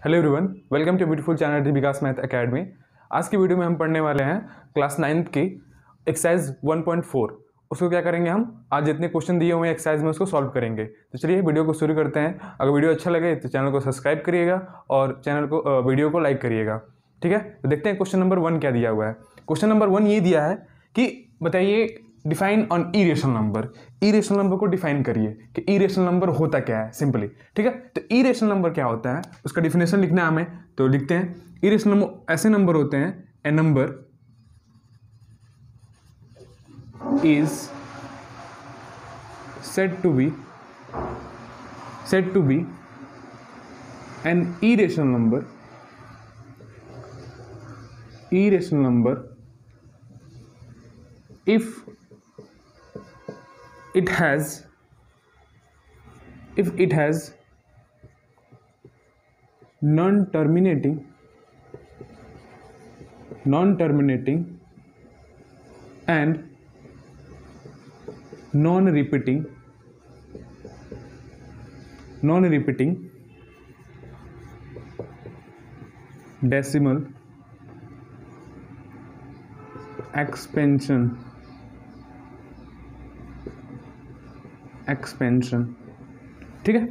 Hello everyone, welcome to beautiful channel Vikas math academy. आज की video में हम पढ़ने वाले हैं क्लास 9th की एक्सरसाइज 1.4। उसको क्या करेंगे, हम आज जितने क्वेश्चन दिए हुए हैं एक्सरसाइज में उसको सॉल्व करेंगे। तो चलिए वीडियो को शुरू करते हैं। अगर वीडियो अच्छा लगे तो चैनल को सब्सक्राइब करिएगा और वीडियो को लाइक करिएगा। ठीक है, तो देखते हैं क्वेश्चन नंबर 1 क्या दिया हुआ है। क्वेश्चन नंबर 1 ये दिया है कि बताइए define on irrational number. Irrational number को डिफाइन करिए कि इरेशनल नंबर होता क्या है सिंपली। ठीक है, तो इरेशनल नंबर क्या होता है उसका डिफिनेशन लिखना है हमें। तो लिखते हैं इरेशनल नंबर ऐसे नंबर होते हैं, a number is said to be an irrational number if it has non-terminating and non-repeating decimal expansion। ठीक है,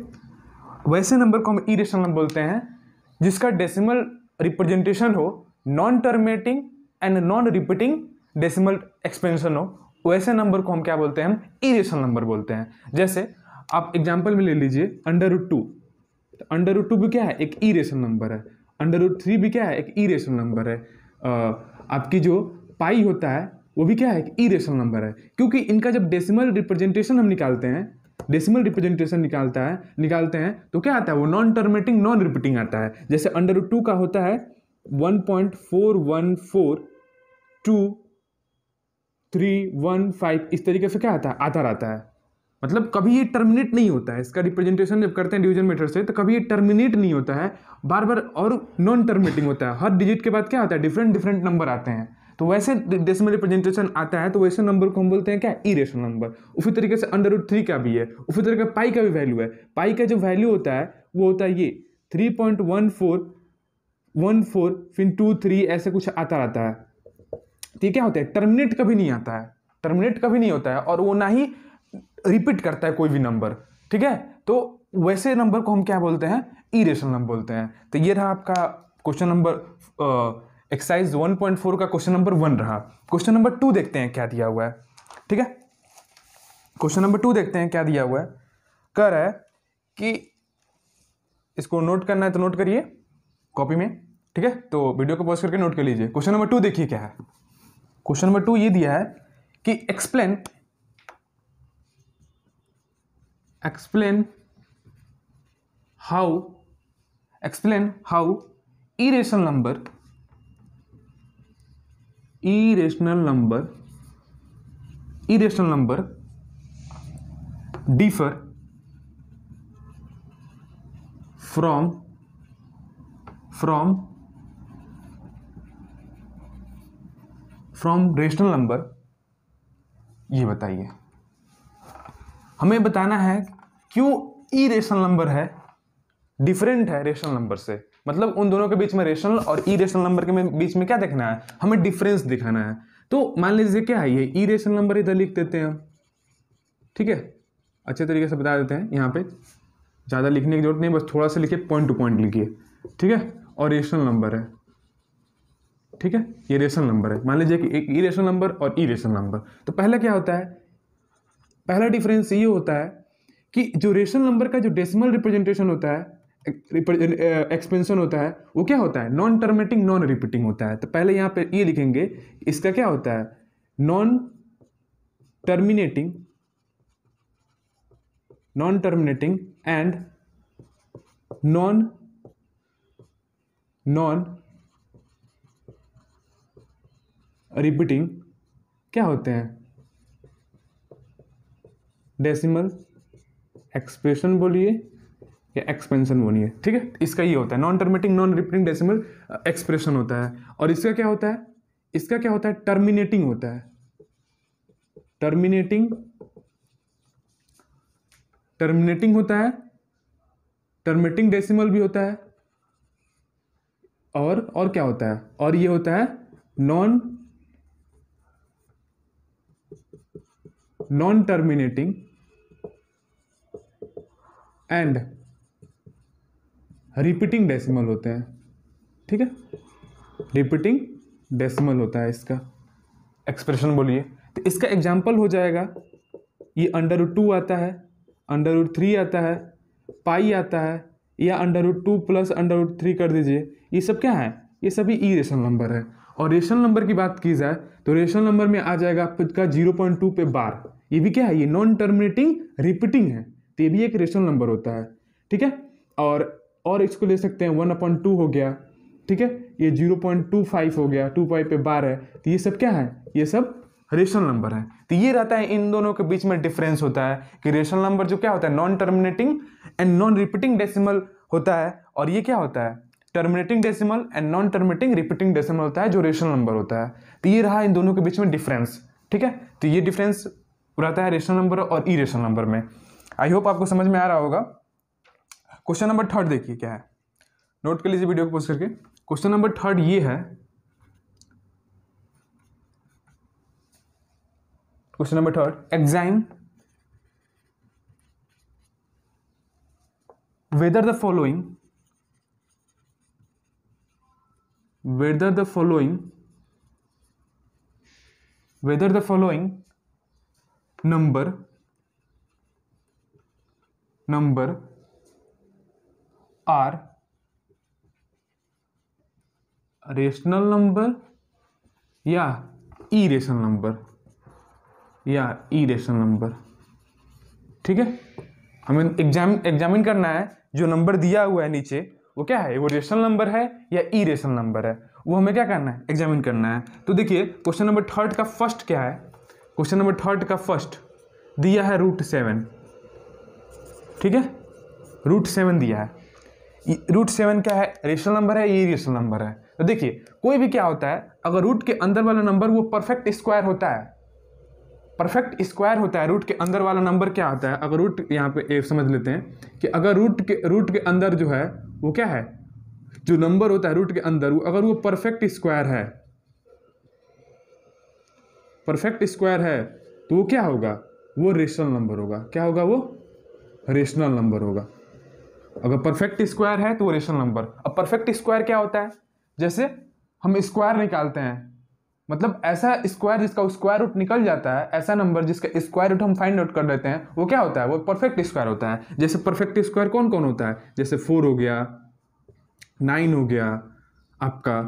वैसे नंबर को हम इरेशनल नंबर बोलते हैं जिसका डेसिमल रिप्रेजेंटेशन हो non terminating and non repeating decimal expansion हो, वैसे नंबर को हम क्या बोलते हैं, हम इरेशनल नंबर बोलते हैं। जैसे आप एग्जांपल में ले लीजिए √2। तो √2 भी क्या है, एक इरेशनल नंबर है। √3 भी क्या है, एक इरेशनल नंबर है। आपकी जो पाई होता है वो भी क्या है, एक इरेशनल नंबर है। क्योंकि इनका जब डेसिमल रिप्रेजेंटेशन हम निकालते हैं तो क्या आता है, वो नॉन टर्मिनेटिंग नॉन रिपीटिंग आता है। जैसे √2 का होता है 1.4142 इस तरीके से क्या आता रहता है। मतलब कभी ये टर्मिनेट नहीं होता है। इसका रिप्रेजेंटेशन जब करते हैं डिवीजन मेथड से तो कभी ये टर्मिनेट नहीं होता है, बार बार और नॉन टर्मिनेटिंग होता है। हर डिजिट के बाद क्या आता है, डिफरेंट नंबर आते हैं। तो वैसे डेसिमल रिप्रेजेंटेशन आता है तो वैसे नंबर को हम बोलते हैं क्या, इरेशनल नंबर। उसी तरीके से √3 का भी है, उसी तरीके पाई का भी वैल्यू है। पाई का जो वैल्यू होता है वो होता है ये 3.1414 फिर 2 3 ऐसे कुछ आता रहता है। तो ये क्या होता है, टर्मिनेट कभी नहीं आता है, टर्मिनेट कभी नहीं होता है और वो ना ही रिपीट करता है कोई भी नंबर। ठीक है, तो वैसे नंबर को हम क्या बोलते हैं, इरेशनल नंबर बोलते हैं। तो ये रहा आपका क्वेश्चन नंबर एक्सरसाइज 1.4 का क्वेश्चन नंबर 1 रहा। क्वेश्चन नंबर 2 देखते हैं क्या दिया हुआ है। ठीक है, क्वेश्चन नंबर 2 देखते हैं क्या दिया हुआ है। कह रहा है कि इसको नोट करना है तो नोट करिए कॉपी में। ठीक है, तो वीडियो को पॉज करके नोट कर लीजिए। क्वेश्चन नंबर 2 देखिए क्या है। क्वेश्चन नंबर 2 ये दिया है कि explain how irrational number differ from rational number. ये बताइए, हमें बताना है क्यों इरेशनल नंबर है डिफरेंट है रेशनल नंबर से। मतलब उन दोनों के बीच में, रेशनल और इरेशनल नंबर के बीच में क्या देखना है, हमें डिफरेंस दिखाना है। तो मान लीजिए क्या है, ये इरेशनल नंबर इधर लिख देते हैं हम। ठीक है, अच्छे तरीके से बता देते हैं, यहाँ पे ज़्यादा लिखने की जरूरत नहीं, बस थोड़ा सा लिखिए, पॉइंट टू पॉइंट लिखिए। ठीक है, और रेशनल नंबर है। ठीक है, ये रेशनल नंबर है। मान लीजिए कि एक इरेशनल नंबर और इरेशनल नंबर। तो पहला क्या होता है, पहला डिफरेंस ये होता है कि जो रेशनल नंबर का जो डेसिमल रिप्रेजेंटेशन होता है, एक्सपेंशन होता है, वो क्या होता है, नॉन टर्मिनेटिंग नॉन रिपीटिंग होता है। तो पहले यहाँ पे ये लिखेंगे, इसका क्या होता है, non terminating and non repeating क्या होते हैं, डेसिमल एक्सप्रेशन बोलिए या एक्सपेंशन बोलिए। ठीक है, इसका ये होता है non terminating non repeating decimal expression होता है। और इसका क्या होता है, टर्मिनेटिंग होता है। टर्मिनेटिंग होता है, टर्मिनेटिंग डेसिमल भी होता है और क्या होता है, और ये होता है non terminating and repeating decimal होते हैं। ठीक है, रिपीटिंग डेसिमल होता है इसका एक्सप्रेशन बोलिए। तो इसका एग्जाम्पल हो जाएगा, ये √2 आता है, √3 आता है, पाई आता है, या √2 प्लस √3 कर दीजिए। ये सब क्या है, ये सभी इरेशनल नंबर है। और रेशनल नंबर की बात की जाए तो रेशनल नंबर में आ जाएगा आपका 0.2 पे बार। ये भी क्या है, ये नॉन टर्मिनेटिंग रिपीटिंग है, तो ये भी एक रेशनल नंबर होता है। ठीक है, और इसको ले सकते हैं 1/2 हो गया। ठीक है, ये 0.25 हो गया, 2 पाई पे बार है, तो ये सब क्या है, ये सब रेशनल नंबर है। तो ये रहता है इन दोनों के बीच में डिफरेंस होता है कि रेशनल नंबर जो क्या होता है, non terminating and non repeating decimal होता है, और ये क्या होता है, terminating decimal and non terminating repeating decimal होता है, जो रेशनल नंबर होता है। तो ये रहा इन दोनों के बीच में डिफरेंस। ठीक है, तो ये डिफरेंस रहता है रेशनल नंबर और इरेशनल नंबर में। आई होप आपको समझ में आ रहा होगा। क्वेश्चन नंबर 3 देखिए क्या है, नोट कर लीजिए वीडियो को पॉज करके। क्वेश्चन नंबर 3 ये है, question number 3, examine whether the following number are rational number या इरेशनल नंबर, ठीक है। हमें एग्जामिन करना है, जो नंबर दिया हुआ है नीचे वो क्या है, वो रेशनल नंबर है या इरेशनल नंबर है, वो हमें क्या करना है, एग्जामिन करना है। तो देखिए क्वेश्चन नंबर 3 का फर्स्ट क्या है, क्वेश्चन नंबर 3 का फर्स्ट दिया है √7। ठीक है, √7 दिया है। √7 क्या है, रेशनल नंबर है, ये इरेशनल नंबर है। तो देखिए कोई भी क्या होता है, अगर रूट के अंदर वाला नंबर वो परफेक्ट स्क्वायर होता है, रूट के अंदर वाला नंबर क्या होता है, अगर रूट यहाँ पे समझ लेते हैं कि अगर रूट के अंदर जो है वो क्या है, जो नंबर होता है रूट के अंदर, अगर वो परफेक्ट स्क्वायर है तो वो क्या होगा, वो रेशनल नंबर होगा। क्या होगा, वो रेशनल नंबर होगा। अगर परफेक्ट स्क्वायर है तो वो रेशनल नंबर। अब परफेक्ट स्क्वायर क्या होता है, जैसे हम स्क्वायर निकालते हैं, मतलब ऐसा स्क्वायर जिसका स्क्वायर रूट निकल जाता है, ऐसा नंबर जिसका स्क्वायर रूट हम फाइंड आउट कर लेते हैं, वो क्या होता है, वो परफेक्ट स्क्वायर होता है। जैसे परफेक्ट स्क्वायर कौन कौन होता है, जैसे 4 हो गया, 9 हो गया, आपका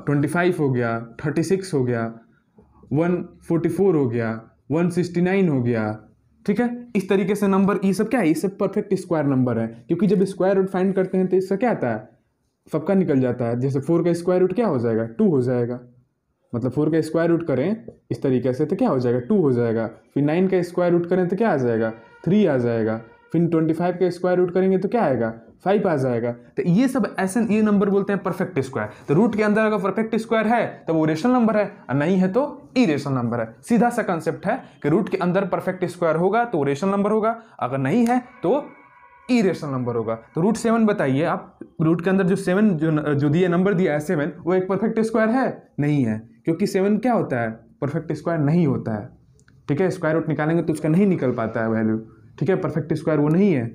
25 हो गया, 36 हो गया, 144 हो गया, 169 हो गया। ठीक है, इस तरीके से नंबर, ये सब क्या है, ये सब परफेक्ट स्क्वायर नंबर है, क्योंकि जब स्क्वायर रूट फाइंड करते हैं तो इसका क्या आता है, सबका निकल जाता है। जैसे 4 का स्क्वायर रूट क्या हो जाएगा, 2 हो जाएगा, मतलब 4 का स्क्वायर रूट करें इस तरीके से तो क्या हो जाएगा, 2 हो जाएगा। फिर 9 का स्क्वायर रूट करें तो क्या आ जाएगा, 3 आ जाएगा। फिर 25 का स्क्वायर रूट करेंगे तो क्या आएगा, 5 आ जाएगा। तो ये सब ऐसे, ये नंबर बोलते हैं परफेक्ट स्क्वायर। तो रूट के अंदर अगर परफेक्ट स्क्वायर है तो वो रेशनल नंबर है, और नहीं है तो इरेशनल नंबर है। सीधा सा कंसेप्ट है कि रूट के अंदर परफेक्ट स्क्वायर होगा तो रेशनल नंबर होगा, अगर नहीं है तो इरेशनल नंबर होगा। तो √7 बताइए आप, रूट के अंदर जो 7 जो दिया नंबर दिया है 7, वो एक परफेक्ट स्क्वायर है, नहीं है, क्योंकि 7 क्या होता है, परफेक्ट स्क्वायर नहीं होता है। ठीक है, स्क्वायर रूट निकालेंगे तो उसका नहीं निकल पाता है वैल्यू। ठीक है, परफेक्ट स्क्वायर वो नहीं है,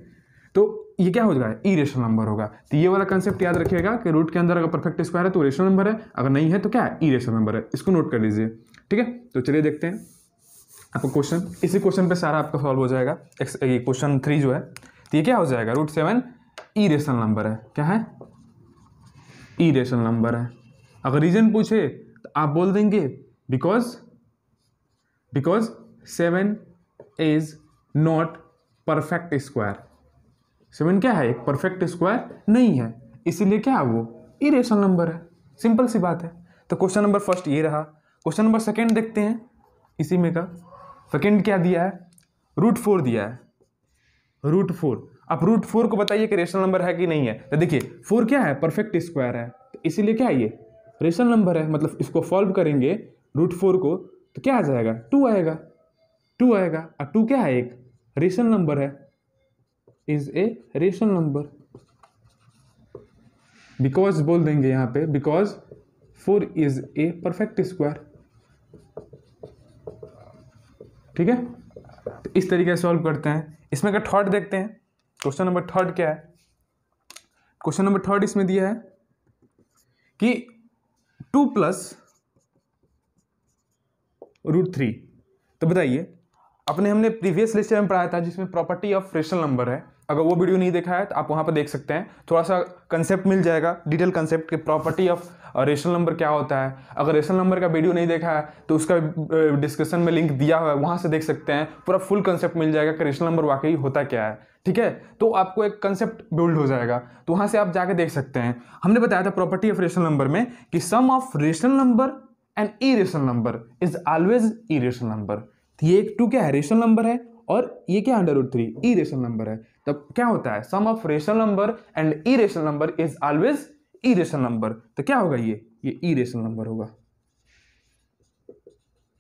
तो ये क्या हो जाएगा, इरेशनल नंबर होगा। तो ये वाला कंसेप्ट याद रखिएगा कि रूट के अंदर अगर परफेक्ट स्क्वायर है तो रेशनल नंबर है, अगर नहीं है तो क्या है, इरेशनल नंबर है। इसको नोट कर लीजिए। ठीक है, तो चलिए देखते हैं आपको क्वेश्चन, इसी क्वेश्चन पे सारा आपका सॉल्व हो जाएगा। क्वेश्चन 3 जो है, तो ये क्या हो जाएगा, √7 इरेशनल नंबर है। क्या है, इरेशनल नंबर है। अगर रीजन पूछे तो आप बोल देंगे because 7 is not perfect square. 7 क्या है, एक परफेक्ट स्क्वायर नहीं है, इसीलिए क्या है, वो इरेशनल नंबर है। सिंपल सी बात है। तो क्वेश्चन नंबर फर्स्ट ये रहा। क्वेश्चन नंबर सेकेंड देखते हैं, इसी में का सेकेंड क्या दिया है, √4 दिया है, √4। अब √4 को बताइए कि रेशनल नंबर है कि नहीं है। तो देखिए 4 क्या है, परफेक्ट स्क्वायर है, तो इसीलिए क्या है, ये रेशनल नंबर है। मतलब इसको सॉल्व करेंगे √4 को तो क्या आ जाएगा, 2 आएगा, 2 आएगा। और 2 क्या है, एक रेशनल नंबर है, is a rational number. Because बोल देंगे यहाँ पे, because 4 is a perfect square. ठीक है, तो इस तरीके से सॉल्व करते हैं। इसमें का थर्ड देखते हैं, क्वेश्चन नंबर थर्ड क्या है। क्वेश्चन नंबर थर्ड इसमें दिया है कि 2 + √3। तो बताइए, हमने प्रीवियस लेक्चर में पढ़ाया था जिसमें प्रॉपर्टी ऑफ रेशनल नंबर है। अगर वो वीडियो नहीं देखा है तो आप वहां पर देख सकते हैं, थोड़ा सा कंसेप्ट मिल जाएगा, डिटेल कंसेप्ट कि प्रॉपर्टी ऑफ रेशनल नंबर क्या होता है। अगर रेशनल नंबर का वीडियो नहीं देखा है तो उसका डिस्क्रिप्शन में लिंक दिया हुआ है, वहां से देख सकते हैं, पूरा फुल कंसेप्ट मिल जाएगा कि रेशनल नंबर वाकई होता क्या है। ठीक है, तो आपको एक कंसेप्ट बिल्ड हो जाएगा, तो वहां से आप जाके देख सकते हैं। हमने बताया था प्रॉपर्टी ऑफ रेशनल नंबर में कि sum of rational number and irrational number is always irrational number. ये एक 2 क्या है, रेशनल नंबर है, और ये क्या √3 इरेशनल नंबर है। तब क्या होता है, sum of rational number and irrational number is always irrational number. तो क्या होगा, ये इरेशनल नंबर होगा।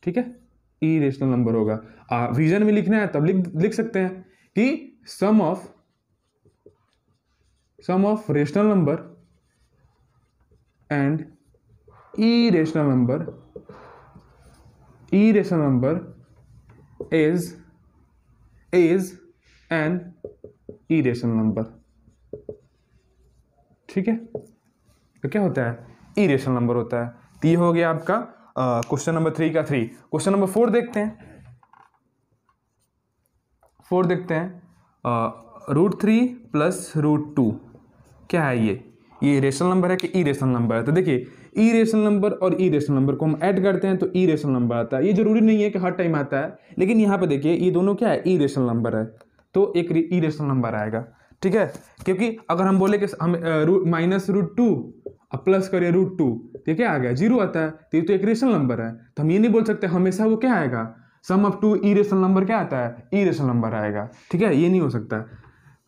ठीक है, इरेशनल नंबर होगा। रीजन में लिखना है तब लिख सकते हैं कि sum of rational number and irrational number is an irrational number. ठीक है, तो क्या होता है, इरेशनल नंबर होता है। तो ये हो गया आपका क्वेश्चन नंबर 3 का 3। क्वेश्चन नंबर 4 देखते हैं। 4 देखते हैं, √3 + √2 क्या है ये रेशनल नंबर है कि इरेशनल नंबर है। तो देखिए, इरेशनल नंबर और इरेशनल नंबर को हम ऐड करते हैं तो इरेशनल नंबर आता है। ये जरूरी नहीं है कि हर टाइम आता है, लेकिन यहाँ पे देखिए ये दोनों क्या है, इरेशनल नंबर है, तो एक इरेशनल नंबर आएगा। ठीक है, क्योंकि अगर हम बोले कि हम -√2 अब प्लस करिए √2, तो ये क्या आ गया, 0 आता है, तो ये तो एक रेशनल नंबर है। तो हम ये नहीं बोल सकते हमेशा वो क्या आएगा, सम ऑफ 2 इरेशनल नंबर क्या आता है, इरेशनल नंबर आएगा। ठीक है, ये नहीं हो सकता,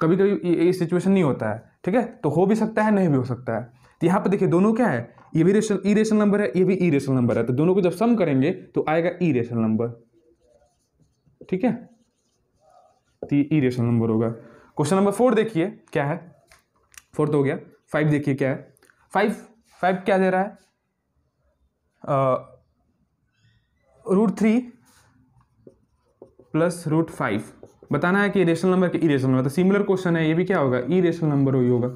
कभी कभी ये सिचुएशन नहीं होता है। ठीक है, तो हो भी सकता है, नहीं भी हो सकता है। तो यहाँ पे देखिए दोनों क्या है, ये भी इरेशनल नंबर है, ये भी इरेशनल नंबर है, तो दोनों को जब सम करेंगे तो आएगा इरेशनल नंबर। ठीक है, तो ये इरेशनल नंबर होगा। क्वेश्चन नंबर 4 देखिए क्या है, 4 तो हो गया। 5 देखिए क्या है, 5 क्या दे रहा है, √3 + √5 बताना है कि रेशनल नंबर कि इरेशनल नंबर। तो सिमिलर क्वेश्चन है, ये भी क्या होगा, इरेशनल नंबर ही होगा।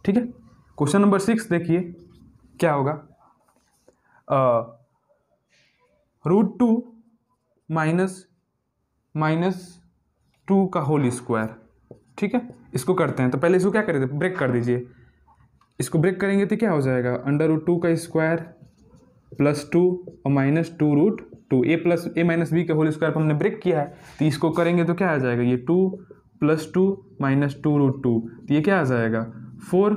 ठीक है, क्वेश्चन नंबर 6 देखिए क्या होगा, √2 - -2 का होल स्क्वायर। ठीक है, इसको करते हैं, तो पहले इसको क्या करें, ब्रेक कर दीजिए। इसको ब्रेक करेंगे तो क्या हो जाएगा, √2 का स्क्वायर +2 और -2√2, a - b के होल स्क्वायर पर हमने ब्रेक किया है, तो इसको करेंगे तो क्या आ जाएगा, ये 2 + 2 - 2√2, तो ये क्या आ जाएगा, 4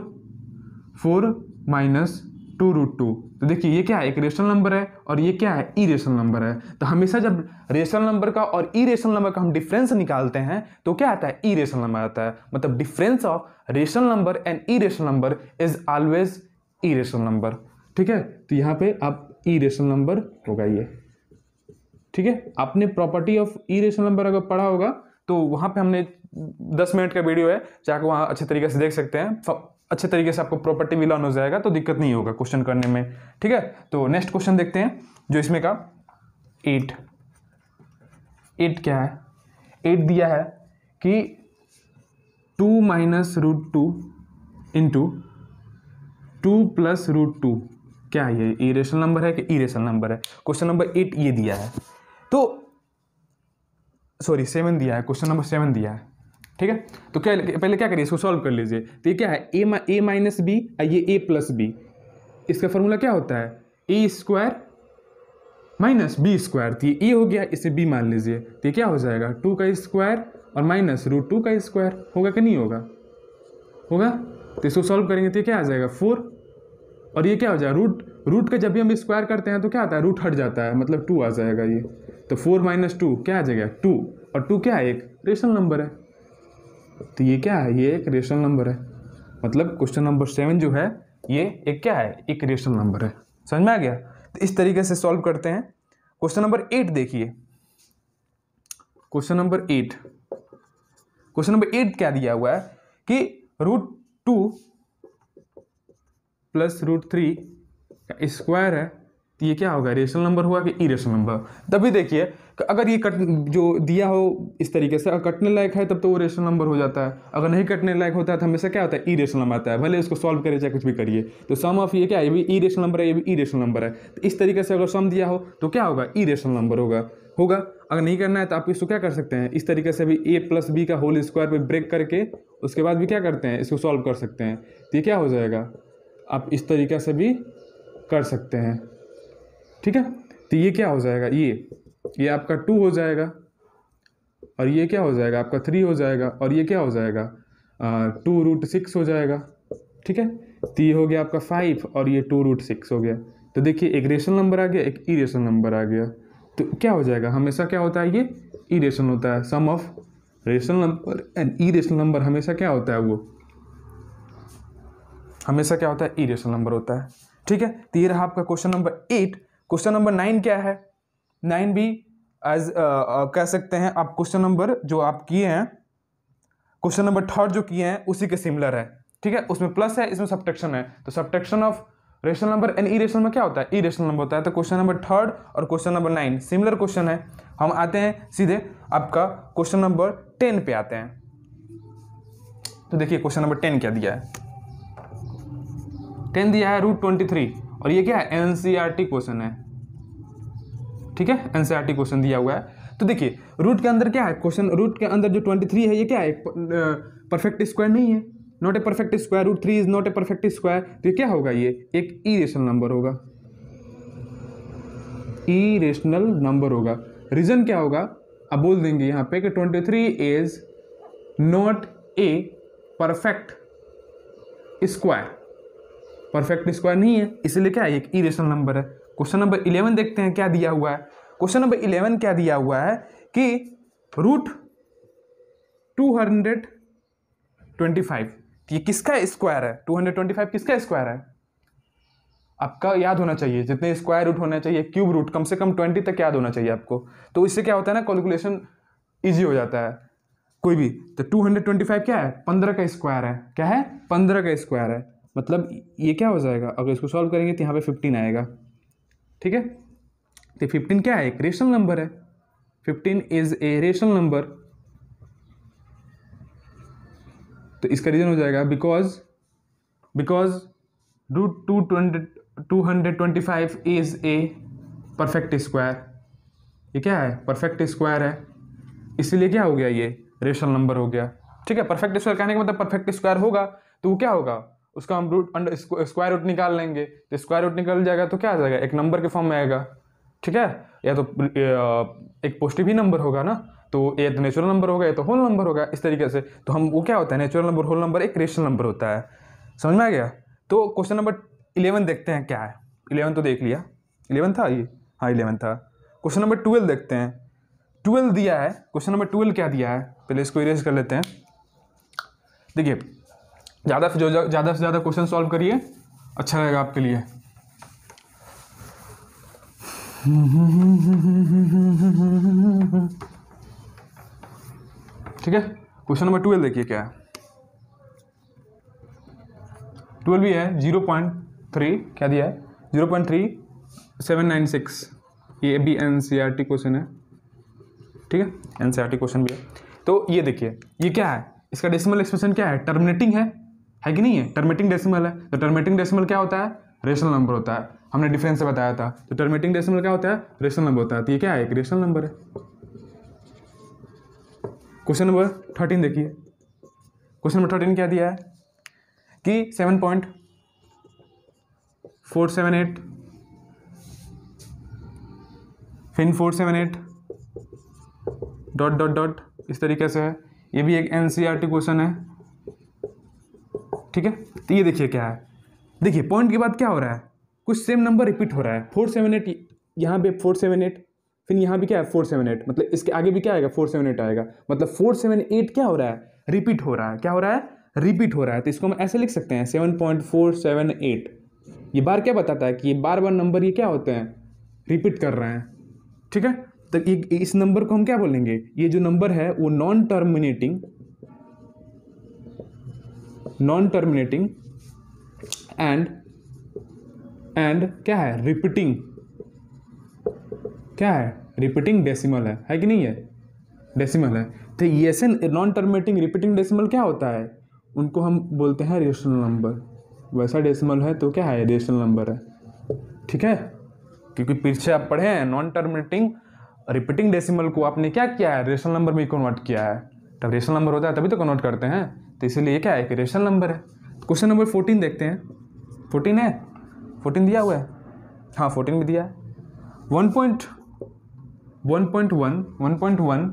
-2√2। तो देखिए ये क्या है, एक रेशनल नंबर है और ये क्या है, इरेशनल नंबर है। तो हमेशा जब रेशनल नंबर का और इरेशनल नंबर का हम डिफरेंस निकालते हैं तो क्या आता है, इरेशनल नंबर आता है। मतलब difference of rational number and irrational number is always irrational number. ठीक है, तो यहाँ पे आप इरेशनल नंबर होगा ये। ठीक है, आपने प्रॉपर्टी ऑफ इरेशनल नंबर अगर पढ़ा होगा तो वहां पे हमने 10 मिनट का वीडियो है, जाकर वहां अच्छे तरीके से देख सकते हैं, अच्छे तरीके से आपको प्रॉपर्टी भी लर्न हो जाएगा, तो दिक्कत नहीं होगा क्वेश्चन करने में। ठीक है, तो नेक्स्ट क्वेश्चन देखते हैं जो इसमें का 8 क्या है। 8 दिया है कि 2 - √2 इंटू 2 + √2 क्या है, ये इरेशनल नंबर है कि इरेशनल नंबर है। क्वेश्चन नंबर 8 ये दिया है, तो सॉरी 7 दिया है, क्वेश्चन नंबर 7 दिया है। ठीक है, तो क्या पहले क्या करिए, इसको सॉल्व कर लीजिए। तो ये क्या है, a - b, ये a + b, इसका फॉर्मूला क्या होता है, a² - b²। तो ये a हो गया, इसे b मान लीजिए, तो ये क्या हो जाएगा, 2 का स्क्वायर और -√2 का स्क्वायर, होगा कि नहीं होगा, होगा। तो इसको सॉल्व करेंगे तो क्या आ जाएगा, 4, और ये क्या हो जाएगा, रूट का जब भी हम स्क्वायर करते हैं तो क्या आता है, रूट हट जाता है, मतलब 2 आ जाएगा ये। तो 4 - 2 क्या आ जाएगा, 2, और 2 क्या है, एक रेशनल नंबर है। तो ये क्या है, ये एक रेशनल नंबर है। मतलब क्वेश्चन नंबर 7 जो है ये एक क्या है, एक रेशनल नंबर है। समझ में आ गया, तो इस तरीके से सॉल्व करते हैं। क्वेश्चन नंबर 8 देखिए, क्वेश्चन नंबर 8 क्या दिया हुआ है कि √2 प्लस √3 का स्क्वायर है, तो ये क्या होगा, रेशनल नंबर हुआ कि इरेशनल नंबर। तभी देखिए अगर ये कट जो दिया हो इस तरीके से, अगर कटने लायक है तब तो वो रेशनल नंबर हो जाता है, अगर नहीं कटने लायक होता है तो हमेशा क्या होता है, इरेशनल नंबर आता है, भले इसको सॉल्व करिए चाहे कुछ भी करिए। तो सम ऑफ ये क्या है, ये भी इरेशनल नंबर है, ये भी इरेशनल नंबर है। तो इस तरीके से अगर सम दिया हो तो क्या होगा, इरेशनल नंबर होगा। अगर नहीं करना है तो आप इसको क्या कर सकते हैं, इस तरीके से भी a + b का होल स्क्वायर पे ब्रेक करके उसके बाद भी क्या करते हैं, इसको सॉल्व कर सकते हैं। तो ये क्या हो जाएगा, आप इस तरीके से भी कर सकते हैं, ठीक है। तो ये क्या हो जाएगा, ये आपका 2 हो जाएगा, और ये क्या हो जाएगा आपका 3 हो जाएगा, और ये क्या हो जाएगा 2√6 हो जाएगा, ठीक है। तो ये हो गया आपका 5 और ये 2√6 हो गया। तो देखिए एक रेशनल नंबर आ गया, एक इरेशनल नंबर आ गया। तो क्या हो जाएगा, हमेशा क्या होता है, ये इरेशनल होता है। Sum of rational number and irrational number हमेशा क्या होता है, वो हमेशा क्या होता है, इरेशनल नंबर होता है, ठीक है। तो ये रहा आपका क्वेश्चन नंबर 8। क्वेश्चन नंबर 9 क्या है, 9 भी एज कह सकते हैं आप, क्वेश्चन नंबर जो आप किए हैं, क्वेश्चन नंबर 3 जो किए हैं उसी के सिमिलर है, ठीक है। उसमें प्लस है, इसमें सब्ट्रैक्शन है। तो subtraction of rational number and irrational में क्या होता है, इरेशनल नंबर होता है। तो क्वेश्चन नंबर 3 और क्वेश्चन नंबर 9 सिमिलर क्वेश्चन है। हम आते हैं सीधे आपका क्वेश्चन नंबर 10 पे आते हैं। तो देखिए क्वेश्चन नंबर 10 क्या दिया है, 10 दिया है √23, और ये क्या है, एनसीईआरटी क्वेश्चन है, ठीक है। एनसीईआरटी क्वेश्चन दिया हुआ है। तो देखिए रूट के अंदर क्या है, क्वेश्चन रूट के अंदर जो 23 है ये क्या है, परफेक्ट स्क्वायर नहीं है, not a perfect square. √3 is not a perfect square. तो ये क्या होगा, ये एक इरेशनल नंबर होगा, इरेशनल नंबर होगा। रीजन क्या होगा, अब बोल देंगे यहाँ पे कि 23 is not a perfect square, perfect square नहीं है, इसलिए क्या है, एक इरेशनल नंबर है। क्वेश्चन नंबर 11 देखते हैं क्या दिया हुआ है। क्वेश्चन नंबर 11 क्या दिया हुआ है कि √225, ये किसका स्क्वायर है, 225 किसका स्क्वायर है, आपका याद होना चाहिए, जितने स्क्वायर रूट होना चाहिए, क्यूब रूट कम से कम 20 तक याद होना चाहिए आपको। तो इससे क्या होता है ना, कैलकुलेशन इजी हो जाता है कोई भी। तो 225 क्या है, 15 का स्क्वायर है, क्या है, 15 का स्क्वायर है। मतलब ये क्या हो जाएगा, अगर इसको सॉल्व करेंगे तो यहाँ पे 15 आएगा, ठीक है। तो 15 क्या है, एक रेशनल नंबर है, 15 इज ए रेशनल नंबर। तो इसका रीजन हो जाएगा because √225 is a perfect square. ये क्या है, परफेक्ट स्क्वायर है, इसलिए क्या हो गया, ये रेशनल नंबर हो गया, ठीक है। परफेक्ट स्क्वायर कहने का मतलब परफेक्ट स्क्वायर होगा तो वो क्या होगा, उसका हम स्क्वायर रूट निकाल लेंगे। तो स्क्वायर रूट निकल जाएगा तो क्या आ जाएगा, एक नंबर के फॉर्म में आएगा, ठीक है। या तो एक पॉजिटिव ही नंबर होगा ना, तो ये तो नेचुरल नंबर होगा, या तो होल नंबर होगा, इस तरीके से। तो हम वो क्या होता है, नेचुरल नंबर, होल नंबर, एक रेशनल नंबर होता है। समझ में आ गया। तो क्वेश्चन नंबर 11 देखते हैं क्या है। 11 तो देख लिया, 11 था ये, हाँ 11 था। क्वेश्चन नंबर 12 देखते हैं। 12 दिया है, क्वेश्चन नंबर 12 क्या दिया है, पहले इसको इरेज कर लेते हैं। देखिए ज़्यादा से ज़्यादा क्वेश्चन सॉल्व करिए, अच्छा रहेगा आपके लिए। ठीक है, क्वेश्चन नंबर 12 देखिए क्या है। 12 भी है 0.3, क्या दिया है 0.3796। ये भी एनसीईआरटी क्वेश्चन है, ठीक है, एनसीईआरटी क्वेश्चन भी है। तो ये देखिए ये क्या है, इसका डेसिमल एक्सप्रेशन क्या है, टर्मिनेटिंग है कि नहीं है, टर्मिनेटिंग डेसिमल है। तो टर्मिनेटिंग डेसिमल क्या होता है, रेशनल नंबर होता है, हमने डिफरेंस से बताया था। तो टर्मिनेटिंग डेसिमल क्या होता है, रेशनल नंबर होता है। तो ये क्या है, एक रेशनल नंबर है। क्वेश्चन नंबर 13 देखिए, क्वेश्चन नंबर 13 क्या दिया है कि 7.478 फिर 478 डॉट डॉट डॉट इस तरीके से है। ये भी एक एनसीईआरटी क्वेश्चन है, ठीक है। तो ये देखिए क्या है, देखिए पॉइंट के बाद क्या हो रहा है, कुछ सेम नंबर रिपीट हो रहा है। 478 यहाँ पे 478, फिर यहाँ भी क्या है 478, मतलब इसके आगे भी क्या आएगा 478 आएगा। मतलब 478 क्या हो रहा है, रिपीट हो रहा है, क्या हो रहा है, रिपीट हो रहा है। तो इसको हम ऐसे लिख सकते हैं 7.478। ये बार क्या बताता है कि ये बार बार नंबर ये क्या होते हैं, रिपीट कर रहे हैं, ठीक है। तो इस नंबर को हम क्या बोलेंगे, ये जो नंबर है वो non terminating non terminating and क्या है, रिपीटिंग, क्या है, रिपीटिंग डेसिमल है कि नहीं है, डेसिमल है। तो ये ऐसे नॉन टर्मिनेटिंग रिपीटिंग डेसिमल क्या होता है, उनको हम बोलते हैं रेशनल नंबर। वैसा डेसिमल है तो क्या है, रेशनल नंबर है, ठीक है। क्योंकि पीछे आप पढ़े हैं नॉन टर्मिनेटिंग रिपीटिंग डेसिमल को आपने क्या किया है, रेशनल नंबर में कन्वर्ट किया है। तब रेशनल नंबर होता है तभी तो कन्वर्ट करते हैं, तो इसीलिए ये क्या है कि रेशनल नंबर है। क्वेश्चन नंबर 14 देखते हैं। 14 है, 14 दिया हुआ है, हाँ 14 भी दिया है। 1.1 1.1 1.1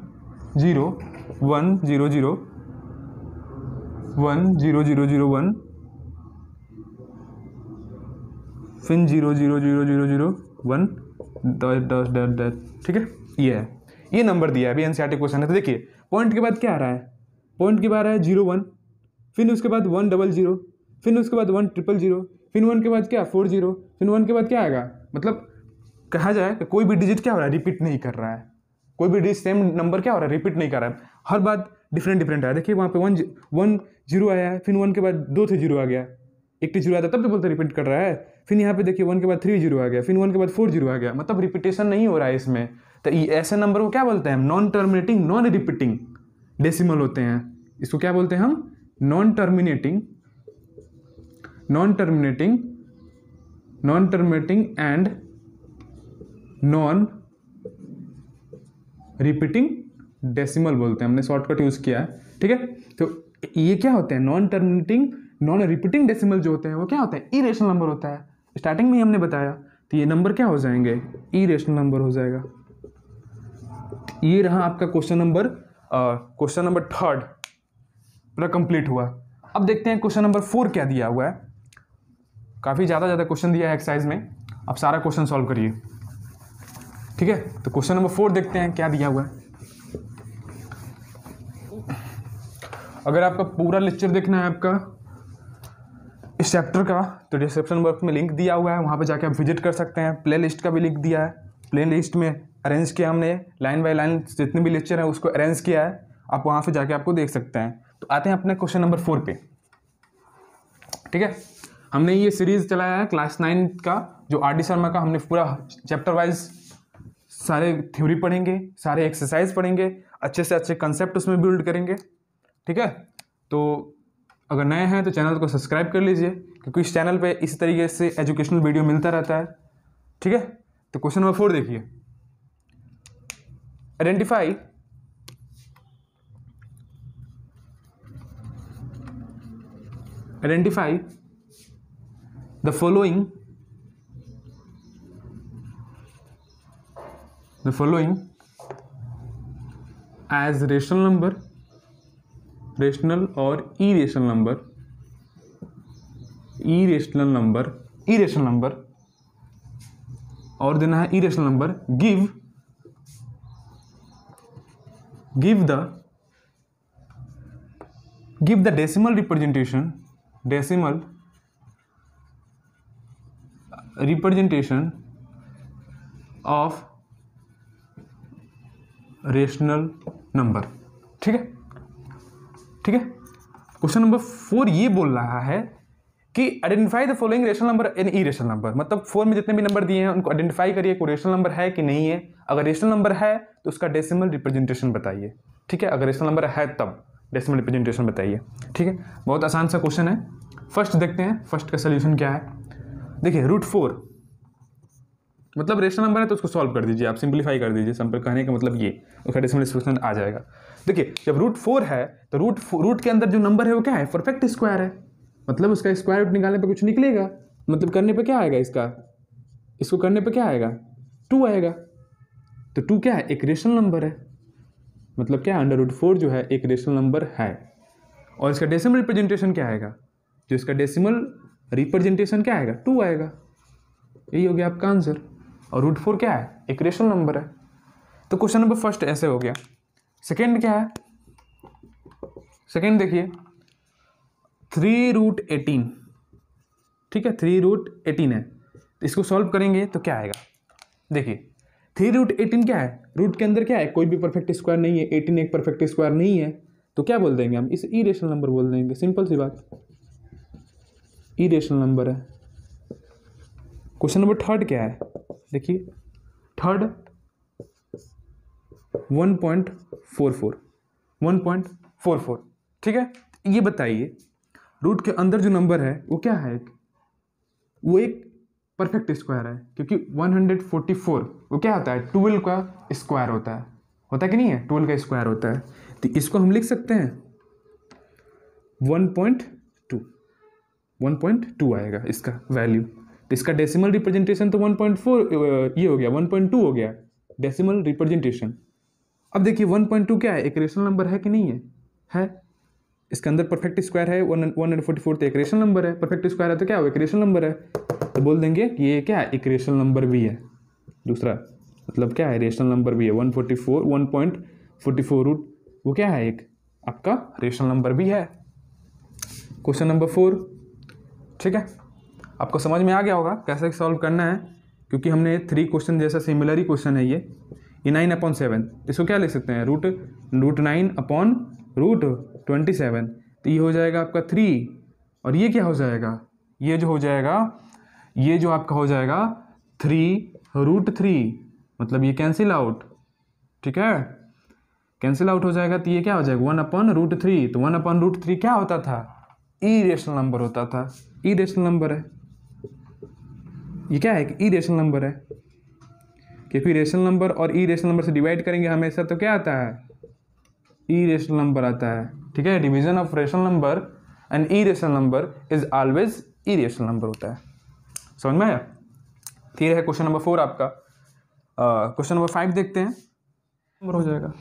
0 1 0 0 1 0 0 0 1 फिर 0 0 0 0 0 1 डैश, ठीक है। ये है, ये नंबर दिया है, अभी एनसीईआरटी क्वेश्चन है। तो देखिए पॉइंट के बाद क्या आ रहा है, पॉइंट के बाद आ रहा है 0 1, फिर उसके बाद 1 0 0, फिर उसके बाद 1 0 0, फिर 1 के बाद क्या 4 0, फिर 1 के बाद क्या आएगा। मतलब कहा जाए कि कोई भी डिजिट क्या हो रहा है, रिपीट नहीं कर रहा है, कोई भी डिजिट सेम नंबर क्या हो रहा है, रिपीट नहीं कर रहा है, हर बात डिफरेंट डिफरेंट है। देखिए वहाँ पे 1 0 आया है, फिर 1 के बाद 2 से 0 आ गया, एक टी 0 आया था तब तो बोलते रिपीट कर रहा है। फिर यहाँ पे देखिए 1 के बाद 3 0 आ गया, फिर 1 के बाद 4 0 आ गया, मतलब रिपीटेशन नहीं हो रहा है इसमें। तो ऐसे नंबर को क्या बोलते हैं, non terminating non repeating decimal होते हैं। इसको क्या बोलते हैं हम, non terminating and non repeating decimal बोलते हैं, हमने शॉर्टकट यूज किया है, ठीक है। तो ये क्या होते हैं, non terminating non repeating decimal जो होते हैं वो क्या होते हैं, इरेशनल नंबर होता है। स्टार्टिंग में हमने बताया, तो ये नंबर क्या हो जाएंगे, इरेशनल नंबर हो जाएगा। ये रहा आपका क्वेश्चन नंबर 3 पूरा कंप्लीट हुआ। अब देखते हैं क्वेश्चन नंबर 4 क्या दिया हुआ है। काफ़ी ज़्यादा क्वेश्चन दिया है एक्सरसाइज में, अब सारा क्वेश्चन सॉल्व करिए, ठीक है। तो क्वेश्चन नंबर 4 देखते हैं क्या दिया हुआ है। अगर आपका पूरा लेक्चर देखना है आपका इस चैप्टर का, तो डिस्क्रिप्शन बॉक्स में लिंक दिया हुआ है, वहाँ पे जाके आप विजिट कर सकते हैं। प्ले लिस्ट का भी लिंक दिया है, प्ले लिस्ट में अरेंज किया हमने, लाइन बाय लाइन जितने भी लेक्चर हैं उसको अरेंज किया है, आप वहाँ पे जाके आपको देख सकते हैं। तो आते हैं अपने क्वेश्चन नंबर 4 पे, ठीक है। हमने ये सीरीज चलाया है क्लास 9 का, जो आर डी शर्मा का, हमने पूरा चैप्टर वाइज सारे थ्योरी पढ़ेंगे, सारे एक्सरसाइज पढ़ेंगे, अच्छे से अच्छे कंसेप्ट उसमें बिल्ड करेंगे, ठीक है। तो अगर नए हैं तो चैनल को सब्सक्राइब कर लीजिए, क्योंकि इस चैनल पे इसी तरीके से एजुकेशनल वीडियो मिलता रहता है, ठीक है। तो क्वेश्चन नंबर 4 देखिए, identify the following as rational number, rational और इरेशनल नंबर, और देना है irrational number. Give the decimal representation of rational number, ठीक है, ठीक है। क्वेश्चन नंबर 4 ये बोल रहा है कि identify the following rational number and irrational number, मतलब 4 में जितने भी नंबर दिए हैं उनको आइडेंटिफाई करिए, कोई रेशनल नंबर है कि नहीं है। अगर रेशनल नंबर है तो उसका डेसिमल रिप्रेजेंटेशन बताइए, ठीक है। अगर रेशनल नंबर है तब डेसिमल रिप्रेजेंटेशन बताइए, ठीक है। बहुत आसान सा क्वेश्चन है। फर्स्ट देखते हैं, फर्स्ट का सोल्यूशन क्या है। देखिए √4 मतलब रेशनल नंबर है तो उसको सॉल्व कर दीजिए, आप सिंप्लीफाई कर दीजिए। सिंपल कहने का मतलब ये, उसका डेसिमल रिप्रेजेंटेशन आ जाएगा। देखिए जब √4 है तो रूट के अंदर जो नंबर है वो क्या है, परफेक्ट स्क्वायर है, मतलब उसका स्क्वायर रूट निकालने पे कुछ निकलेगा, मतलब करने पे क्या आएगा, इसको करने पे क्या आएगा, 2 आएगा। तो 2 क्या है, एक रेशनल नंबर है, मतलब क्या √4 जो है एक रेशनल नंबर है। और इसका डेसिमल रिप्रेजेंटेशन क्या आएगा, जो इसका डेसिमल रिप्रेजेंटेशन क्या आएगा, 2 आएगा। यही हो गया आपका आंसर। और √4 क्या है, एक रेशनल नंबर है। तो क्वेश्चन नंबर फर्स्ट ऐसे हो गया। सेकेंड क्या है, सेकेंड देखिए 3√18, ठीक है, 3√18 है। तो इसको सॉल्व करेंगे तो क्या आएगा, देखिए 3√18 क्या है, रूट के अंदर क्या है, कोई भी परफेक्ट स्क्वायर नहीं है, 18 एक परफेक्ट स्क्वायर नहीं है, तो क्या बोल देंगे हम, इसे इरेशनल नंबर बोल देंगे, सिंपल सी बात, इरेशनल नंबर है। क्वेश्चन नंबर थर्ड क्या है, देखिए थर्ड 1.44, ठीक है। ये बताइए रूट के अंदर जो नंबर है वो क्या है, वो एक परफेक्ट स्क्वायर है, क्योंकि 144 वो क्या होता है, 12 का स्क्वायर होता है कि नहीं है, 12 का स्क्वायर होता है। तो इसको हम लिख सकते हैं 1.2 आएगा इसका वैल्यू। तो इसका डेसिमल रिप्रेजेंटेशन तो 1.4 ये हो गया, 1.2 हो गया डेसिमल रिप्रेजेंटेशन। अब देखिए 1.2 क्या है, एक रेशनल नंबर है कि नहीं है, इसके अंदर परफेक्ट स्क्वायर है, 144 तो एक रेशनल नंबर है, परफेक्ट स्क्वायर है तो क्या हो, एक रेशनल नंबर है। तो बोल देंगे कि ये क्या है, एक रेशनल नंबर भी है। दूसरा मतलब क्या है, रेशनल नंबर भी है। 1.44 रूट वो क्या है, एक आपका रेशनल नंबर भी है। क्वेश्चन नंबर 4, ठीक है, आपको समझ में आ गया होगा कैसे सॉल्व करना है, क्योंकि हमने 3 क्वेश्चन जैसा सिमिलर ही क्वेश्चन है ये 9/7। इसको क्या लिख सकते हैं, रूट 9/√27। तो ये हो जाएगा आपका 3, और ये क्या हो जाएगा, ये जो आपका हो जाएगा 3√3, मतलब ये कैंसिल आउट, ठीक है, कैंसिल आउट हो जाएगा। तो ये क्या हो जाएगा 1/√3। तो 1/√3 क्या होता था, इरेशनल नंबर होता था, इरेशनल नंबर है, ये क्या है, एक इरेशनल नंबर है, क्योंकि रेशनल नंबर और इरेशनल नंबर से डिवाइड करेंगे हमेशा तो क्या आता है, इरेशनल नंबर आता है, ठीक है। Division of rational number and irrational number is always irrational number होता है, समझ में आया। फिर है क्वेश्चन नंबर 4 आपका। क्वेश्चन नंबर 5 देखते हैं, नंबर हो जाएगा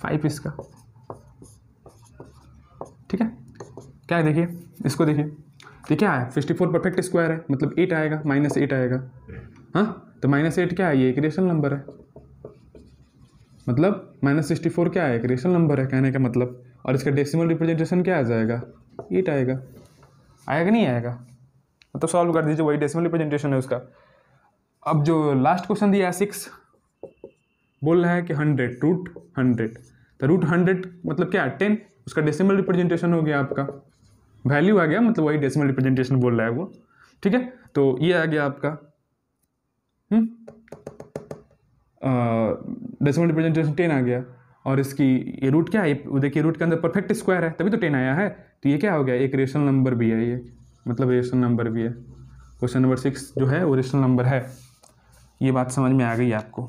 5 इसका, ठीक है। क्या है देखिए, इसको देखिए, तो क्या है 54 परफेक्ट स्क्वायर है, मतलब 8 आएगा, -8 आएगा, हाँ। तो -8 क्या है, ये एक रेशनल नंबर है, मतलब -64 क्या है, एक रेशनल नंबर है कहने का मतलब। और इसका डेसिमल रिप्रेजेंटेशन क्या आ जाएगा, 8 आएगा कि नहीं आएगा, तो सॉल्व कर दीजिए, वही डेसिमल रिप्रेजेंटेशन है उसका। अब जो लास्ट क्वेश्चन दिया है 6, बोल रहा है कि 100 रूट 100, तो रूट 100 मतलब क्या है 10, उसका डेसिमल रिप्रेजेंटेशन हो गया, आपका वैल्यू आ गया, मतलब वही डेसिमल रिप्रेजेंटेशन बोल रहा है वो, ठीक है। तो ये आ गया आपका डेसिमल रिप्रेजेंटेशन 10 आ गया। और इसकी ये रूट क्या है, वो देखिए रूट के अंदर परफेक्ट स्क्वायर है तभी तो 10 आया है। तो ये क्या हो गया, एक रेशनल नंबर भी है, ये मतलब रेशनल नंबर भी है। क्वेश्चन नंबर 6 जो है वो रेशनल नंबर है, ये बात समझ में आ गई आपको।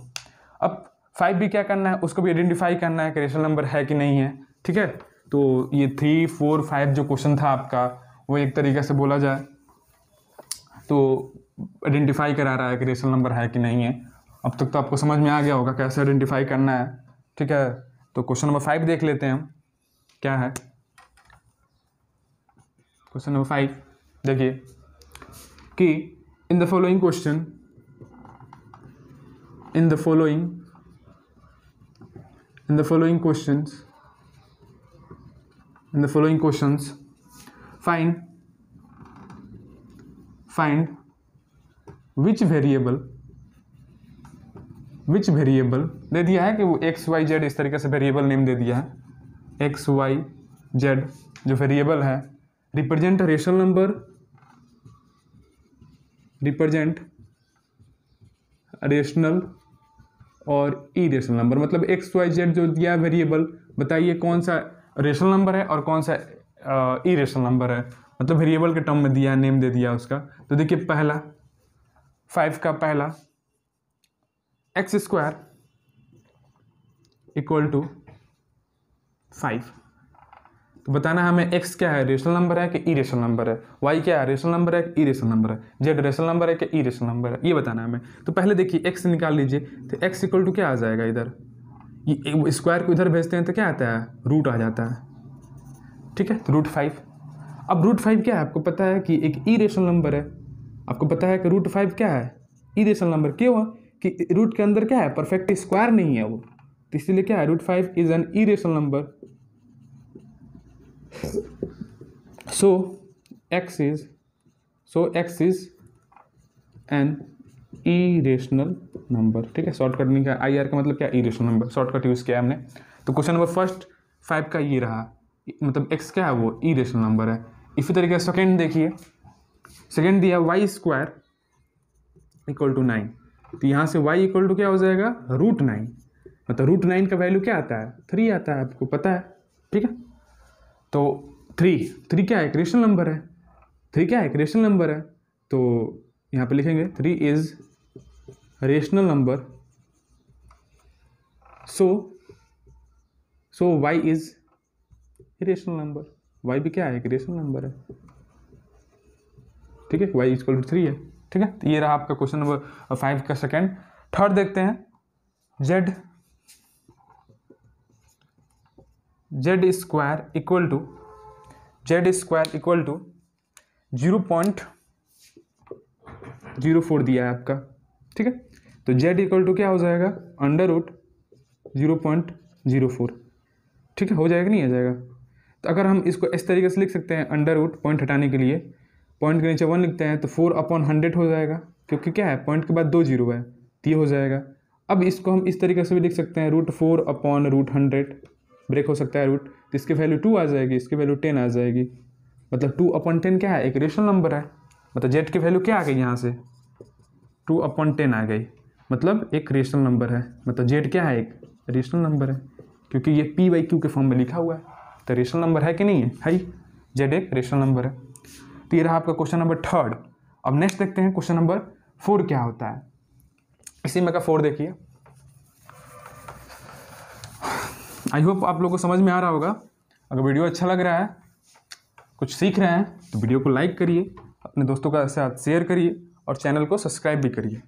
अब 5 भी क्या करना है, उसको भी आइडेंटिफाई करना है कि रेशनल नंबर है कि नहीं है, ठीक है। तो ये 3, 4, 5 जो क्वेश्चन था आपका, वो एक तरीके से बोला जाए तो आइडेंटिफाई करा रहा है कि रेशनल नंबर है कि नहीं है। अब तक तो आपको समझ में आ गया होगा कैसे आइडेंटिफाई करना है, ठीक है। तो क्वेश्चन नंबर 5 देख लेते हैं हम क्या है। क्वेश्चन नंबर 5 देखिए कि in the following question, in the following questions find which variable दे दिया है कि वो x y z इस तरीके से वेरिएबल नेम दे दिया है, x y z जो वेरिएबल है represent rational number, represent rational और इरेशनल नंबर। मतलब एक्स वाई जेड जो दिया वेरिएबल, बताइए कौन सा रेशनल नंबर है और कौन सा इरेशनल नंबर है, मतलब वेरिएबल के टर्म में दिया, नेम दे दिया उसका। तो देखिए पहला 5 का पहला x² इक्वल टू 5, तो बताना हमें x क्या है, रेशनल नंबर है कि इरेशनल नंबर है, y क्या है, रेशनल नंबर है कि इरेशनल नंबर है, z रेशनल नंबर है कि इरेशनल नंबर है, ये बताना है हमें। तो पहले देखिए x निकाल लीजिए, तो x इक्वल टू क्या आ जाएगा, इधर ये स्क्वायर को इधर भेजते हैं तो क्या आता है, रूट आ जाता है, ठीक है। तो √5। अब √5 क्या है, आपको पता है कि एक इरेशनल नंबर है, आपको पता है कि √5 क्या है, इरेशनल नंबर। क्यों कि रूट के अंदर क्या है, परफेक्ट स्क्वायर नहीं है वो, तो इसलिए क्या है √5 is an irrational number. So x is an irrational number, ठीक है। शॉर्टकट नहीं का IR का मतलब क्या, इरेशनल नंबर, शॉर्टकट यूज किया हमने। तो क्वेश्चन नंबर फर्स्ट 5 का ये रहा, मतलब x क्या है वो इरेशनल नंबर है। इसी तरीके से सेकेंड देखिए, सेकेंड दिया वाई स्क्वायर इक्वल टू 9, तो यहाँ से y इक्वल टू क्या हो जाएगा √9, मतलब √9 का वैल्यू क्या आता है 3 आता है, आपको पता है, ठीक है। तो 3 क्या है, एक रेशनल नंबर है, 3 क्या है, एक रेशनल नंबर है, तो यहाँ पे लिखेंगे 3 is rational number, so y is rational number, y भी क्या है, एक रेशनल नंबर है, ठीक है, y इक्वल टू 3 है, ठीक है। तो ये रहा आपका क्वेश्चन नंबर 5 का सेकेंड। थर्ड देखते हैं, z स्क्वायर इक्वल टू 0.04 दिया है आपका, ठीक है। तो z इक्वल टू क्या हो जाएगा √0.04, ठीक है, हो जाएगा नहीं आ जाएगा। तो अगर हम इसको इस तरीके से लिख सकते हैं, अंडर रूट पॉइंट हटाने के लिए पॉइंट के नीचे 1 लिखते हैं, तो 4/100 हो जाएगा, क्योंकि क्या है पॉइंट के बाद 2 जीरो है, तो ये हो जाएगा। अब इसको हम इस तरीके से भी लिख सकते हैं, √4/100 ब्रेक हो सकता है रूट, तो इसकी वैल्यू 2 आ जाएगी, इसकी वैल्यू 10 आ जाएगी, मतलब 2/10 क्या है, एक रेशनल नंबर है, मतलब जेड की वैल्यू क्या आ गई यहाँ से 2/10 आ गई, मतलब एक रेशनल नंबर है, मतलब जेड क्या है, एक रेशनल नंबर है, क्योंकि ये p/q के फॉर्म में लिखा हुआ है, तो रेशनल नंबर है कि नहीं है, जेड एक रेशनल नंबर है। तो ये रहा आपका क्वेश्चन नंबर 3। अब नेक्स्ट देखते हैं क्वेश्चन नंबर 4 क्या होता है। इसी में का 4 देखिए, आई होप आप लोगों को समझ में आ रहा होगा। अगर वीडियो अच्छा लग रहा है, कुछ सीख रहे हैं, तो वीडियो को लाइक करिए, अपने दोस्तों के साथ शेयर करिए और चैनल को सब्सक्राइब भी करिए,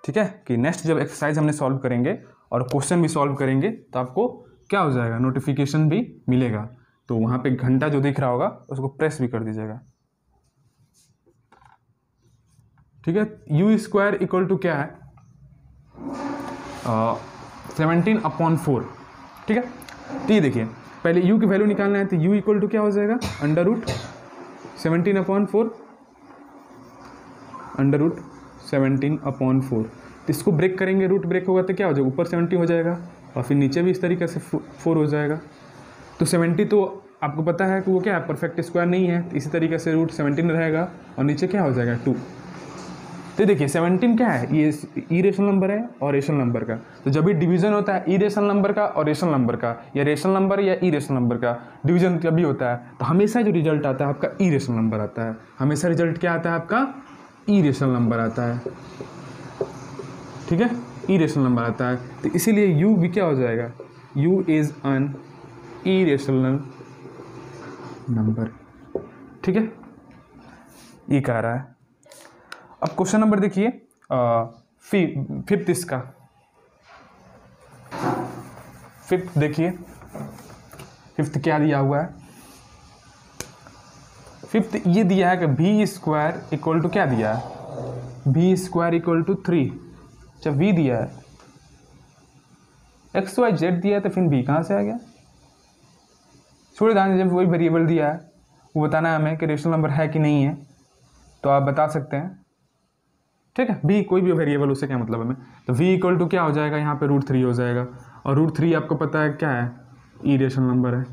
ठीक है, कि नेक्स्ट जब एक्सरसाइज हमने सॉल्व करेंगे और क्वेश्चन भी सॉल्व करेंगे तो आपको क्या हो जाएगा, नोटिफिकेशन भी मिलेगा। तो वहाँ पे घंटा जो दिख रहा होगा उसको प्रेस भी कर दीजिएगा, ठीक है। u स्क्वायर इक्वल टू क्या है 17/4, ठीक है। तो ये देखिए, पहले u की वैल्यू निकालना है, तो u इक्वल टू क्या हो जाएगा √17/4, √17/4। तो इसको ब्रेक करेंगे, रूट ब्रेक होगा तो क्या हो जाएगा, ऊपर 70 हो जाएगा और फिर नीचे भी इस तरीके से 4 हो जाएगा। तो 70 तो आपको पता है कि वो क्या है, परफेक्ट स्क्वायर नहीं है, तो इसी तरीके से √17 रहेगा और नीचे क्या हो जाएगा 2। तो देखिए 17 क्या है, ये इरेशनल नंबर है और रेशनल नंबर का, तो जब भी डिवीजन होता है इरेशनल नंबर का और रेशनल नंबर का, या रेशनल नंबर या इरेशनल नंबर का डिवीजन जब भी होता है, तो हमेशा जो रिजल्ट आता है आपका इरेशनल नंबर आता है, हमेशा रिजल्ट क्या आता है आपका इरेशनल नंबर आता है, ठीक है, इरेशनल नंबर आता है। तो इसीलिए u भी क्या हो जाएगा, u is an irrational number, ठीक है, ये कह रहा है। अब क्वेश्चन नंबर देखिए 5th, इसका 5th देखिए, 5th क्या दिया हुआ है, 5th ये दिया है कि v स्क्वायर इक्वल टू क्या दिया है, v स्क्वायर इक्वल टू 3, जब v दिया है, XYZ दिया है, तो फिर v कहाँ से आ गया, छोड़े ध्यान, जब वही वेरिएबल दिया है वो बताना है हमें कि रेशनल नंबर है कि नहीं है, तो आप बता सकते हैं, ठीक है, v कोई भी वेरिएबल, उससे क्या मतलब हमें, तो v इक्वल टू क्या हो जाएगा, यहाँ पे √3 हो जाएगा, और √3 आपको पता है क्या है, इरेशनल नंबर है,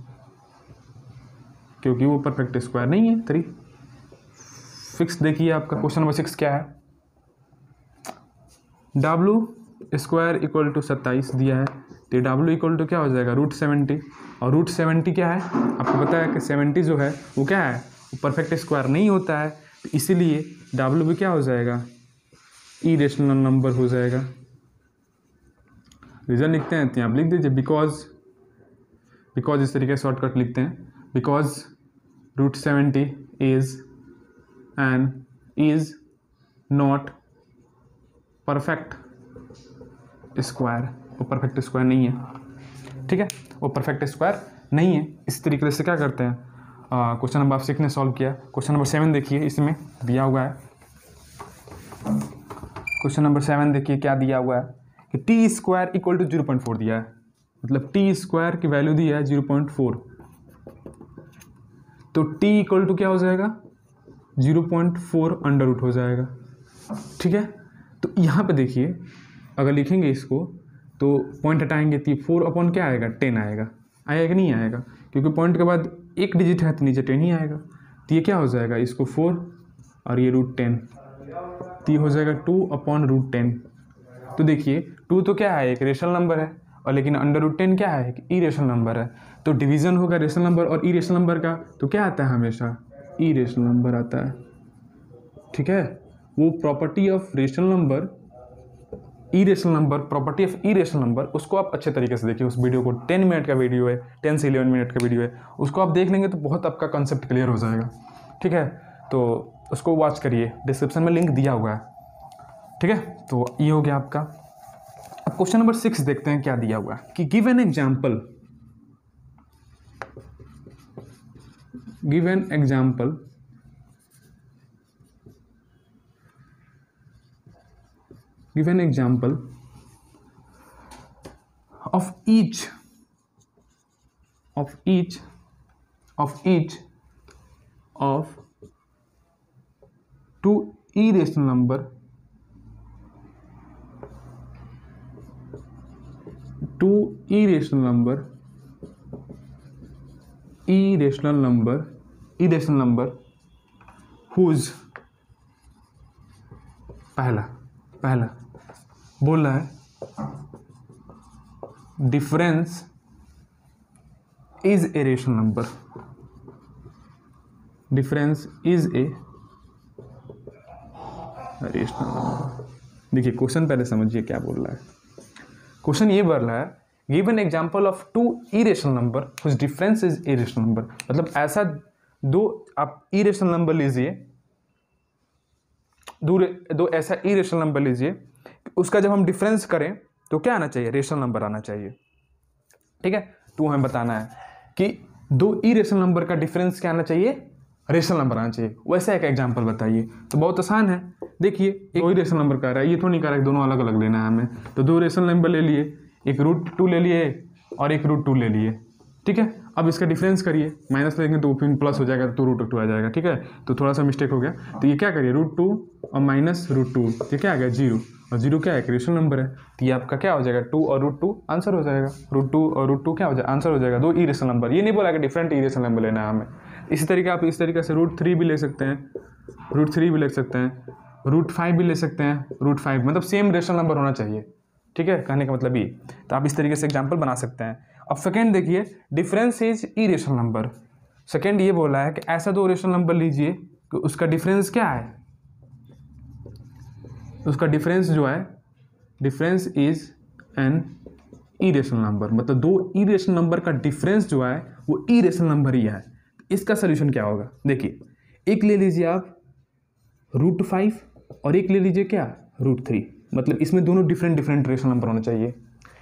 क्योंकि वो परफेक्ट स्क्वायर नहीं है 3। फिक्स देखिए आपका क्वेश्चन नंबर 6 क्या है, w स्क्वायर इक्वल टू 27 दिया है, तो w इक्वल टू क्या हो जाएगा √70, और √70 क्या है, आपको पता है कि 70 जो है वो क्या है, वो परफेक्ट स्क्वायर नहीं होता है, तो इसीलिए w भी क्या हो जाएगा, इरेशनल नंबर हो जाएगा। रीजन लिखते हैं, तो यहाँ लिख दीजिए बिकॉज इस तरीके से शॉर्टकट लिखते हैं, because √70 is not perfect square, वो परफेक्ट स्क्वायर नहीं है, ठीक है, वो परफेक्ट स्क्वायर नहीं है। इस तरीके से क्या करते हैं, क्वेश्चन नंबर 6 ने सॉल्व किया। क्वेश्चन नंबर 7 देखिए, इसमें दिया हुआ है, क्वेश्चन नंबर 7 देखिए क्या दिया हुआ है कि टी स्क्वायर इक्वल टू 0.4 दिया है, मतलब टी स्क्वायर की वैल्यू दी है 0.4, तो टी इक्वल टू क्या हो जाएगा 0.4 अंडर रूट हो जाएगा, ठीक है। तो यहाँ पे देखिए, अगर लिखेंगे इसको तो पॉइंट हटाएंगे तो 4 क्या आएगा 10 आएगा कि नहीं आएगा, क्योंकि पॉइंट के बाद एक डिजिट है तो नीचे 10 ही आएगा, तो ये क्या हो जाएगा, इसको 4 और ये √10, तो ये हो जाएगा 2/√10। तो देखिए 2 तो क्या है, एक रेशनल नंबर है, और लेकिन √10 क्या है, एक इरेशनल नंबर है। तो डिवीज़न होगा रेशनल नंबर और इरेशनल नंबर का, तो क्या आता है हमेशा, इरेशनल नंबर आता है। ठीक है, वो property of rational number, irrational number, property of irrational number, उसको आप अच्छे तरीके से देखिए। उस वीडियो को 10 मिनट का वीडियो है, 10 से 11 मिनट का वीडियो है, उसको आप देख लेंगे तो बहुत आपका कंसेप्ट क्लियर हो जाएगा। ठीक है, तो उसको वॉच करिए, डिस्क्रिप्शन में लिंक दिया हुआ है। ठीक है, तो ये हो गया आपका। अब क्वेश्चन नंबर 6 देखते हैं क्या दिया हुआ है कि give an example, give an example give an example of each of two irrational number, irrational number whose, पहला बोल रहा है difference is a rational number, difference is a rational number. देखिए क्वेश्चन पहले समझिए क्या बोल रहा है। क्वेश्चन ये बोल रहा है give an example of 2 irrational number which difference is a rational number. मतलब ऐसा दो आप इरेशनल नंबर लीजिए, दो ऐसा इरेशनल नंबर लीजिए, उसका जब हम डिफरेंस करें तो क्या आना चाहिए, रेशनल नंबर आना चाहिए। ठीक है, तो हमें बताना है कि 2 इरेशनल नंबर का डिफरेंस क्या आना चाहिए, रेशनल नंबर आना चाहिए। वैसा एक एग्जांपल बताइए। तो बहुत आसान है, देखिए एक 2 इरेशनल नंबर कह रहा है, ये तो नहीं कह रहा है दोनों अलग अलग लेना है हमें। तो 2 रेशनल नंबर ले लिए, एक √2 ले लिए और एक √2 ले लिए। ठीक है, अब इसका डिफरेंस करिए, माइनस लेंगे तो फिर प्लस हो जाएगा, तो √2 आ जाएगा। ठीक है, तो थोड़ा सा मिस्टेक हो गया, तो ये क्या करिए √2 और माइनस √2, ये क्या आ गया 0, और 0 क्या है, एक रेशनल नंबर है, तो ये आपका क्या हो जाएगा 2 और √2 आंसर हो जाएगा। √2 और √2 क्या हो जाएगा, आंसर हो जाएगा। 2 इरेशनल नंबर, ये नहीं बोला कि डिफरेंट इरेशनल नंबर लेना है हमें। इसी तरीके आप इस तरीके से √3 भी ले सकते हैं, √3 भी ले सकते हैं, √5 भी ले सकते हैं, √5 मतलब सेम रेशनल नंबर होना चाहिए। ठीक है, कहने का मतलब ये। तो आप इस तरीके से एग्जाम्पल बना सकते हैं। अब सेकेंड देखिए, difference is irrational number. Second ये बोला है कि ऐसा 2 रेशनल नंबर लीजिए कि उसका डिफरेंस क्या है, उसका डिफरेंस जो है, difference is an irrational number. मतलब 2 इरेशनल नंबर का डिफरेंस जो है वो इरेशनल नंबर ही है। इसका सोल्यूशन क्या होगा, देखिए एक ले लीजिए आप √5 और एक ले लीजिए क्या √3। मतलब इसमें दोनों डिफरेंट रेशनल नंबर होना चाहिए।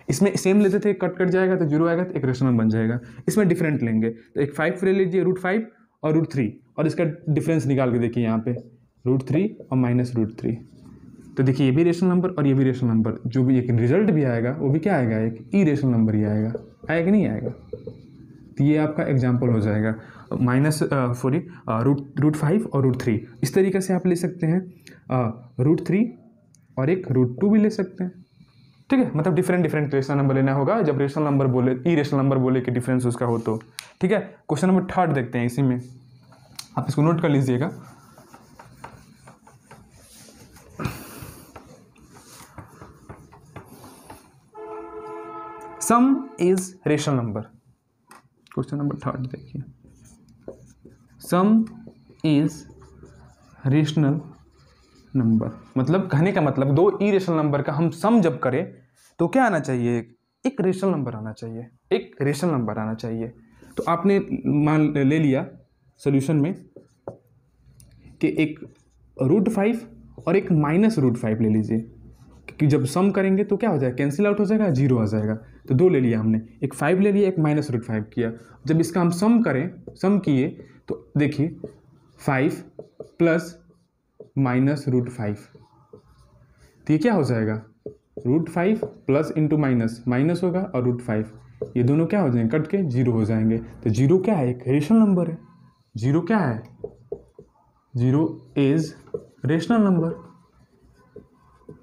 इसमें सेम लेते थे, कट जाएगा तो 0 आएगा, तो एक रेशनल बन जाएगा। इसमें डिफरेंट लेंगे तो एक 5 ले लीजिए, √5 और √3, और इसका डिफरेंस निकाल के देखिए यहाँ पे √3 और माइनस √3। तो देखिए ये भी रेशनल नंबर और ये भी रेशनल नंबर, जो भी एक रिजल्ट भी आएगा वो भी क्या आएगा, एक इरेशनल नंबर ही आएगा। आएगा कि नहीं आएगा, तो ये आपका एग्जाम्पल हो जाएगा। √5 और √3 इस तरीके से आप ले सकते हैं, √3 और एक √2 भी ले सकते हैं। ठीक है, मतलब डिफरेंट रेशनल नंबर लेना होगा जब रेशनल नंबर बोले, इरेशनल नंबर बोले कि डिफरेंस उसका हो तो। ठीक है, क्वेश्चन नंबर 3 देखते हैं। इसी में आप इसको नोट कर लीजिएगा। सम is rational number. Question number 3 देखिए, सम इज रेशनल नंबर। मतलब कहने का मतलब 2 इरेशनल नंबर का हम सम जब करें तो क्या आना चाहिए, एक रेशनल नंबर आना चाहिए, एक रेशनल नंबर आना चाहिए। तो आपने मान ले लिया सॉल्यूशन में कि एक √5 और एक माइनस √5 ले लीजिए, क्योंकि जब सम करेंगे तो क्या हो जाएगा, कैंसिल आउट हो जाएगा, 0 आ जाएगा। तो 2 ले लिया हमने, एक 5 ले लिया, एक माइनस √5 किया। जब इसका हम सम करें, सम किए तो देखिए 5 प्लस माइनस √5, तो ये क्या हो जाएगा, √5 प्लस इंटू माइनस होगा और √5, ये दोनों क्या हो जाएंगे, कट के 0 हो जाएंगे। तो 0 क्या है, एक रेशनल नंबर है। 0 क्या है, 0 इज रेशनल नंबर।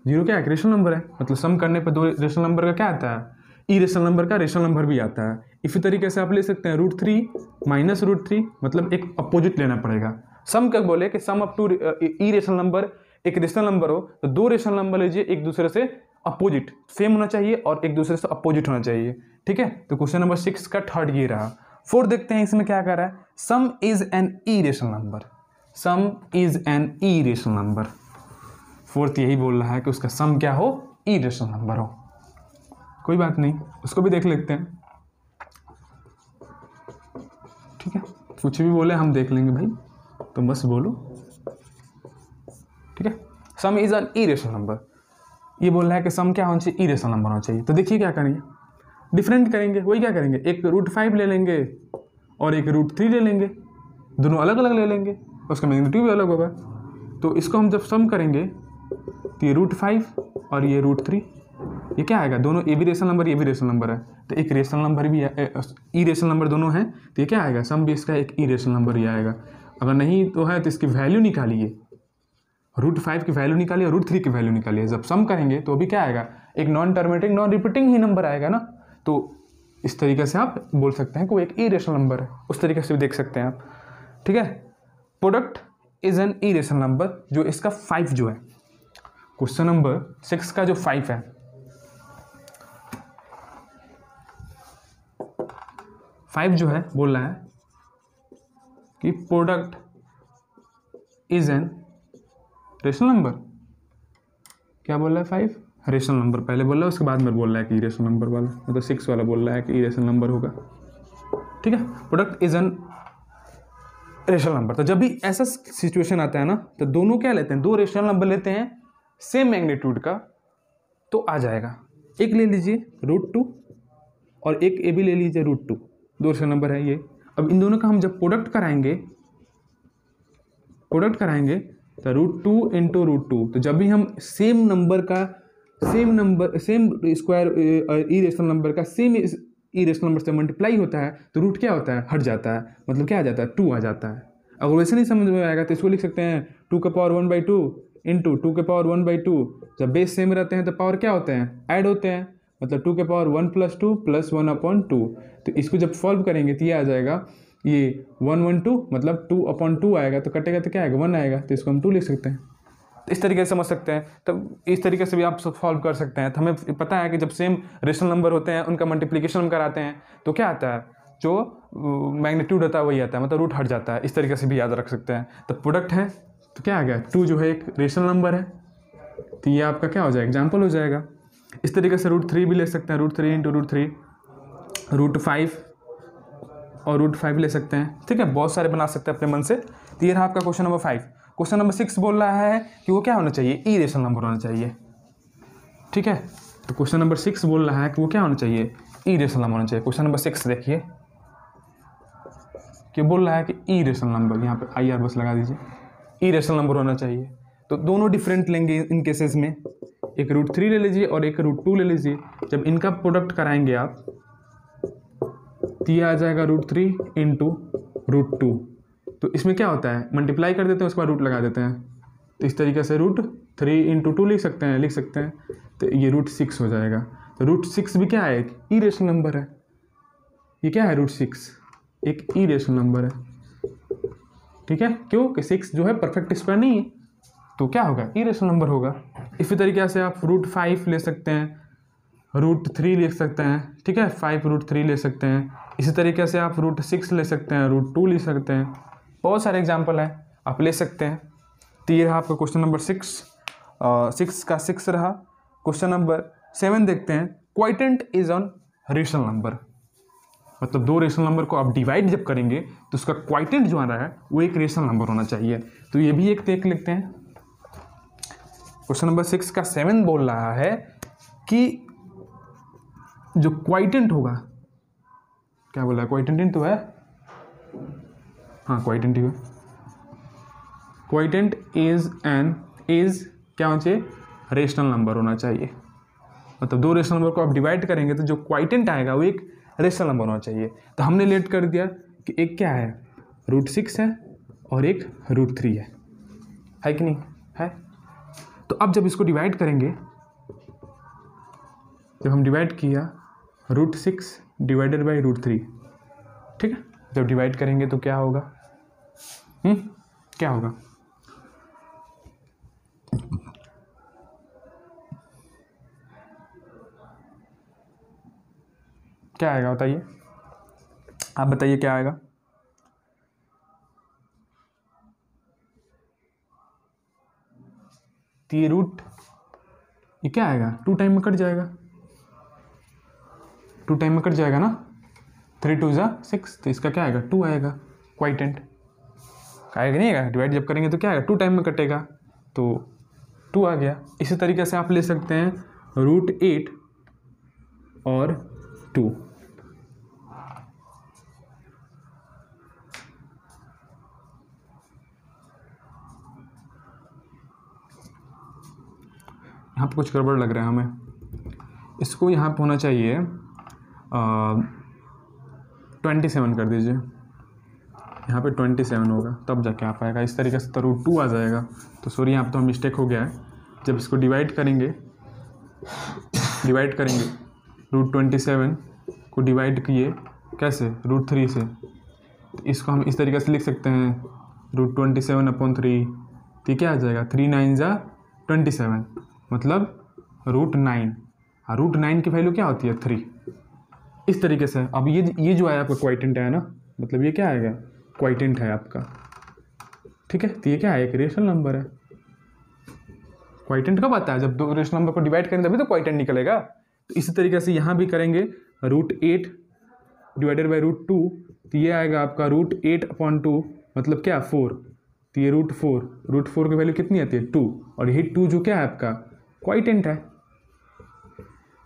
0 क्या है, एक रेशनल नंबर है। मतलब सम करने पर 2 रेशनल नंबर का क्या आता है, इरेशनल नंबर का रेशनल नंबर भी आता है। इसी तरीके से आप ले सकते हैं √3 माइनस √3, मतलब एक अपोजिट लेना पड़ेगा। सम कब बोले कि sum up to irrational number एक रेशनल नंबर हो तो दो रेशनल नंबर लीजिए एक दूसरे से अपोजिट सेम होना चाहिए और एक दूसरे से अपोजिट होना चाहिए। ठीक है, तो क्वेश्चन नंबर 6 का थर्ड ये रहा। फोर्थ देखते हैं इसमें क्या कर रहा है, सम is an irrational number, some is an irrational number. Fourth यही बोल रहा है कि उसका सम क्या हो, इरेशनल नंबर हो। कोई बात नहीं, उसको भी देख लेते हैं। ठीक है, कुछ भी बोले हम देख लेंगे भाई, तुम बस बोलो। ठीक है, सम इज एन इरेशनल नंबर, ये बोल रहा है कि सम क्या होना चाहिए, इरेशनल नंबर होना चाहिए। तो देखिए क्या करेंगे, डिफरेंट करेंगे। वही क्या करेंगे, एक √5 ले लेंगे और एक √3 ले लेंगे, दोनों अलग अलग ले लेंगे, उसका मैग्नीट्यूड भी अलग होगा। तो इसको हम जब सम करेंगे तो ये √5 और ये √3, ये क्या आएगा, दोनों ये भी रेशनल नंबर ये भी रेशनल नंबर है, तो एक रेशनल नंबर भी ई रेशनल नंबर दोनों हैं, तो ये क्या आएगा, सम भी इसका एक ई रेशनल नंबर ही आएगा। अगर नहीं तो है तो इसकी वैल्यू निकालिए, √5 की वैल्यू निकालिए और √3 की वैल्यू निकालिए। जब सम करेंगे तो अभी क्या आएगा, एक नॉन टर्मिनेटिंग नॉन रिपीटिंग ही नंबर आएगा ना। तो इस तरीके से आप बोल सकते हैं कि वो एक इरेशनल नंबर है, उस तरीके से भी देख सकते हैं आप। ठीक है, product is an irrational number, जो इसका 5 जो है, क्वेश्चन नंबर 6 का जो 5 है, 5 जो है बोल रहा है कि product is an rational number. क्या बोल रहा है, 5 रेशनल नंबर पहले बोल रहा है, उसके बाद में बोल रहा है कि इरेशनल नंबर वाला, मतलब 6 वाला बोल रहा है कि इरेशनल नंबर होगा। ठीक है, product is an rational number. तो जब भी ऐसा सिचुएशन आता है ना, तो दोनों क्या लेते हैं, दो रेशनल नंबर लेते हैं सेम मैग्नीट्यूड का, तो आ जाएगा। एक ले लीजिए √2 और एक ए भी ले लीजिए √2, दो रेशनल नंबर है ये। अब इन दोनों का हम जब प्रोडक्ट कराएंगे तो √2 इंटू √2, तो जब भी हम same number same square irrational number का सेम इरेशनल नंबर से मल्टीप्लाई होता है तो रूट क्या होता है, हट जाता है, मतलब क्या आ जाता है, 2 आ जाता है। अगर वैसे नहीं समझ में आएगा तो इसको लिख सकते हैं 2⁻1/2 इंटू 2⁻1/2। जब बेस सेम रहते हैं तो पावर क्या होते हैं, ऐड होते हैं, मतलब 2⁻1 + 2 + 1/2। तो इसको जब सॉल्व करेंगे तो ये आ जाएगा, ये 1/2 मतलब 2/2 आएगा, तो कटेगा तो क्या आएगा, 1 आएगा, तो इसको हम 2 लिख सकते हैं। तो इस तरीके से समझ सकते हैं, तब इस तरीके से भी आप सॉल्व कर सकते हैं। तो हमें पता है कि जब सेम रेशनल नंबर होते हैं उनका मल्टीप्लिकेशन हम कराते हैं तो क्या आता है, जो मैग्नीट्यूड होता है वही आता है, मतलब रूट हट जाता है। इस तरीके से भी याद रख सकते हैं। तो प्रोडक्ट है तो क्या आ गया, 2 जो है एक रेशनल नंबर है, तो ये आपका क्या हो जाएगा, एग्जाम्पल हो जाएगा। इस तरीके से √3 भी ले सकते हैं, √3 इंटू √3, √5 और √5 ले सकते हैं। ठीक है, बहुत सारे बना सकते हैं अपने मन से। तो ये रहा आपका क्वेश्चन नंबर 5। क्वेश्चन नंबर 6 बोल रहा है कि वो क्या होना चाहिए, इरेशनल नंबर होना चाहिए। ठीक है, तो क्वेश्चन नंबर 6 बोल रहा है कि वो क्या होना चाहिए, इरेशनल नंबर होना चाहिए। क्वेश्चन नंबर 6 देखिए कि बोल रहा है कि इरेशनल नंबर, यहाँ पे IR बस लगा दीजिए, इरेशनल नंबर होना चाहिए। तो दोनों डिफरेंट लेंगे इन केसेस में, एक √3 ले लीजिए और एक √2 ले लीजिए। जब इनका प्रोडक्ट कराएंगे आप तो ये आ जाएगा √3 इंटू √2। तो इसमें क्या होता है, मल्टीप्लाई कर देते हैं उसके बाद रूट लगा देते हैं, तो इस तरीके से √3 इंटू 2 लिख सकते हैं। तो ये √6 हो जाएगा। तो √6 भी क्या है, एक इरेशनल नंबर है। ये क्या है, √6 एक इरेशनल नंबर है। ठीक है, क्योंकि 6 जो है परफेक्ट स्क्वायर नहीं है, तो क्या होगा, इरेशनल नंबर होगा। इसी तरीके से आप √5 ले सकते हैं, √3 ले सकते हैं। ठीक है, 5 √3 ले सकते हैं। इसी तरीके से आप √6 ले सकते हैं, √2 ले सकते हैं। बहुत सारे एग्जाम्पल हैं, आप ले सकते हैं। तो ये रहा आपका क्वेश्चन नंबर 6 का 6 रहा। क्वेश्चन नंबर 7 देखते हैं, क्वाइटेंट इज ऑन रेशनल नंबर, मतलब दो रेशनल नंबर को आप डिवाइड जब करेंगे तो उसका क्वाइटेंट जो आ रहा है वो एक रेशनल नंबर होना चाहिए। तो ये भी एक देख लेते हैं। क्वेश्चन नंबर 6 का 7 बोल रहा है कि जो क्वाइटेंट होगा, क्या बोला है, क्वाइटेंट तो है, हाँ क्वाइटेंट ही है। क्वाइटेंट इज क्या होना चाहिए, रेशनल नंबर होना चाहिए। मतलब दो रेशनल नंबर को आप डिवाइड करेंगे तो जो क्वाइटेंट आएगा वो एक रेशनल नंबर होना चाहिए। तो हमने लेट कर दिया कि एक क्या है, √6 है और एक √3 है कि नहीं है। तो अब जब इसको डिवाइड करेंगे, जब हम डिवाइड किया √6 डिवाइडेड बाई √3, ठीक है, जब डिवाइड करेंगे तो क्या होगा, क्या होगा? क्या आएगा बताइए, आप बताइए क्या आएगा? तो ये रूट, ये क्या आएगा? 2 टाइम में कट जाएगा, 2 टाइम में कट जाएगा ना, 3 2 = 6, तो इसका क्या आएगा? 2 आएगा, क्वाइटेंट आएगा नहीं आएगा? डिवाइड जब करेंगे तो क्या आएगा? 2 टाइम में कटेगा, तो 2 आ गया। इसी तरीके से आप ले सकते हैं √8 और 2। यहाँ पर कुछ गड़बड़ लग रहा है हमें, इसको यहाँ पर होना चाहिए 27 कर दीजिए, यहाँ पे 27 होगा तब जाके आ पाएगा। इस तरीके से तो √2 आ जाएगा। तो सॉरी यहाँ पर तो मिस्टेक हो गया है। जब इसको डिवाइड करेंगे √27 को डिवाइड किए कैसे? √3 से, तो इसको हम इस तरीके से लिख सकते हैं √27/3, तो क्या आ जाएगा? 3 9 = 27, मतलब √9। हाँ, √9 की वैल्यू क्या होती है? 3। इस तरीके से अब ये जो है आपका क्वाइटेंट है ना, मतलब ये क्या आएगा? क्वाइटेंट है आपका, ठीक है। तो ये क्या है? एक रेशनल नंबर है। क्वाइटेंट कब आता है? जब दो रेशनल नंबर को डिवाइड करेंगे तभी तो क्वाइटेंट निकलेगा। तो इसी तरीके से यहाँ भी करेंगे √8 डिवाइडेड बाई √2, तो ये आएगा आपका √8/2, मतलब क्या? 4। तो ये √4 की वैल्यू कितनी आती है? 2, और यही 2 जो क्या है आपका? क्वाइटेंट है।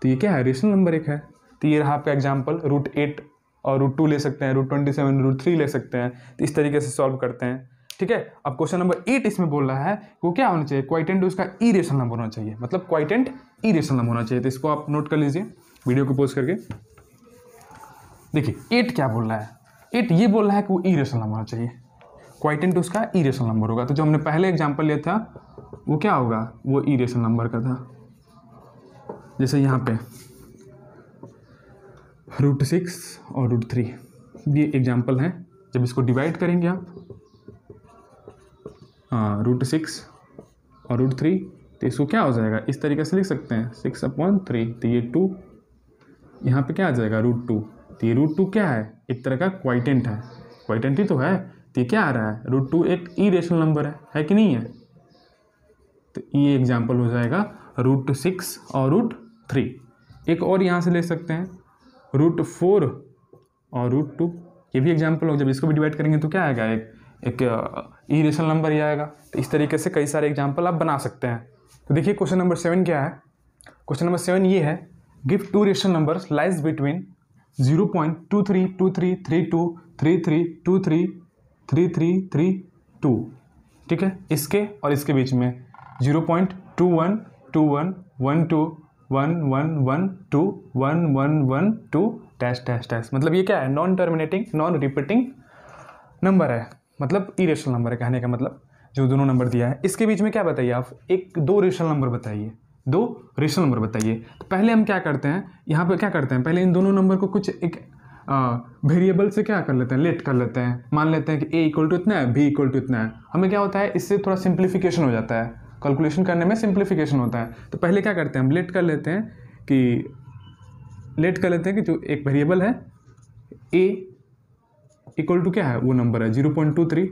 तो ये क्या है? रेशनल नंबर एक है। तो ये रहा आपका एग्जाम्पल। √8 और √2 ले सकते हैं, √27 √3 ले सकते हैं। तो इस तरीके से सॉल्व करते हैं, ठीक है। अब क्वेश्चन नंबर 8 इसमें बोल रहा है वो क्या होना चाहिए? क्वाइटेंट उसका इरेशनल नंबर होना चाहिए, मतलब क्वाइटेंट इरेशनल नंबर होना चाहिए। तो इसको आप नोट कर लीजिए वीडियो को पॉज करके। देखिए 8 क्या बोल रहा है? 8 ये बोल रहा है कि वो इरेशनल नंबर होना चाहिए, क्वाइटेंट उसका इरेशनल नंबर होगा। तो जो हमने पहले एग्जाम्पल लिया था वो क्या होगा? वो इरेशनल नंबर का था। जैसे यहाँ पे √6 और √3 ये एग्जाम्पल हैं। जब इसको डिवाइड करेंगे आप, हाँ, √6 और √3, तो इसको क्या हो जाएगा? इस तरीके से लिख सकते हैं 6/3। तो ये 2, यहाँ पे क्या आ जाएगा? √2। तो ये √2 क्या है? एक तरह का क्वाइटेंट है, क्वाइटेंट ही तो है। तो ये क्या आ रहा है? √2 एक इरेशनल नंबर है कि नहीं है? तो ये एग्जाम्पल हो जाएगा √6 और √3। एक और यहाँ से ले सकते हैं √4 और √2, ये भी एग्जाम्पल हो। जब इसको भी डिवाइड करेंगे तो क्या आएगा? एक इरेशनल नंबर ही आएगा। तो इस तरीके से कई सारे एग्जाम्पल आप बना सकते हैं। तो देखिए क्वेश्चन नंबर 7 क्या है? क्वेश्चन नंबर 7 ये है, give 2 rational numbers lies between 0.23233233233332, ठीक है। इसके और इसके बीच में 0.21 21 12 1 1 1 2 1 1 1 2 डैश डैश डैश, मतलब ये क्या है? Non terminating non repeating number है, मतलब इरेशनल नंबर है कहने का मतलब। जो दोनों नंबर दिया है इसके बीच में क्या बताइए आप? 2 रेशनल नंबर बताइए, 2 रेशनल नंबर बताइए। तो पहले हम क्या करते हैं, यहाँ पे क्या करते हैं, पहले इन दोनों नंबर को कुछ एक वेरिएबल से क्या कर लेते हैं? लेट कर लेते हैं। मान लेते हैं कि a = इतना है, b = इतना है। हमें क्या होता है? इससे थोड़ा सिंप्लीफिकेशन हो जाता है, कैलकुलेशन करने में सिंप्लीफिकेशन होता है। तो पहले क्या करते हैं? हम लेट कर लेते हैं कि जो एक वेरिएबल है a = क्या है? वो नंबर है 0.23।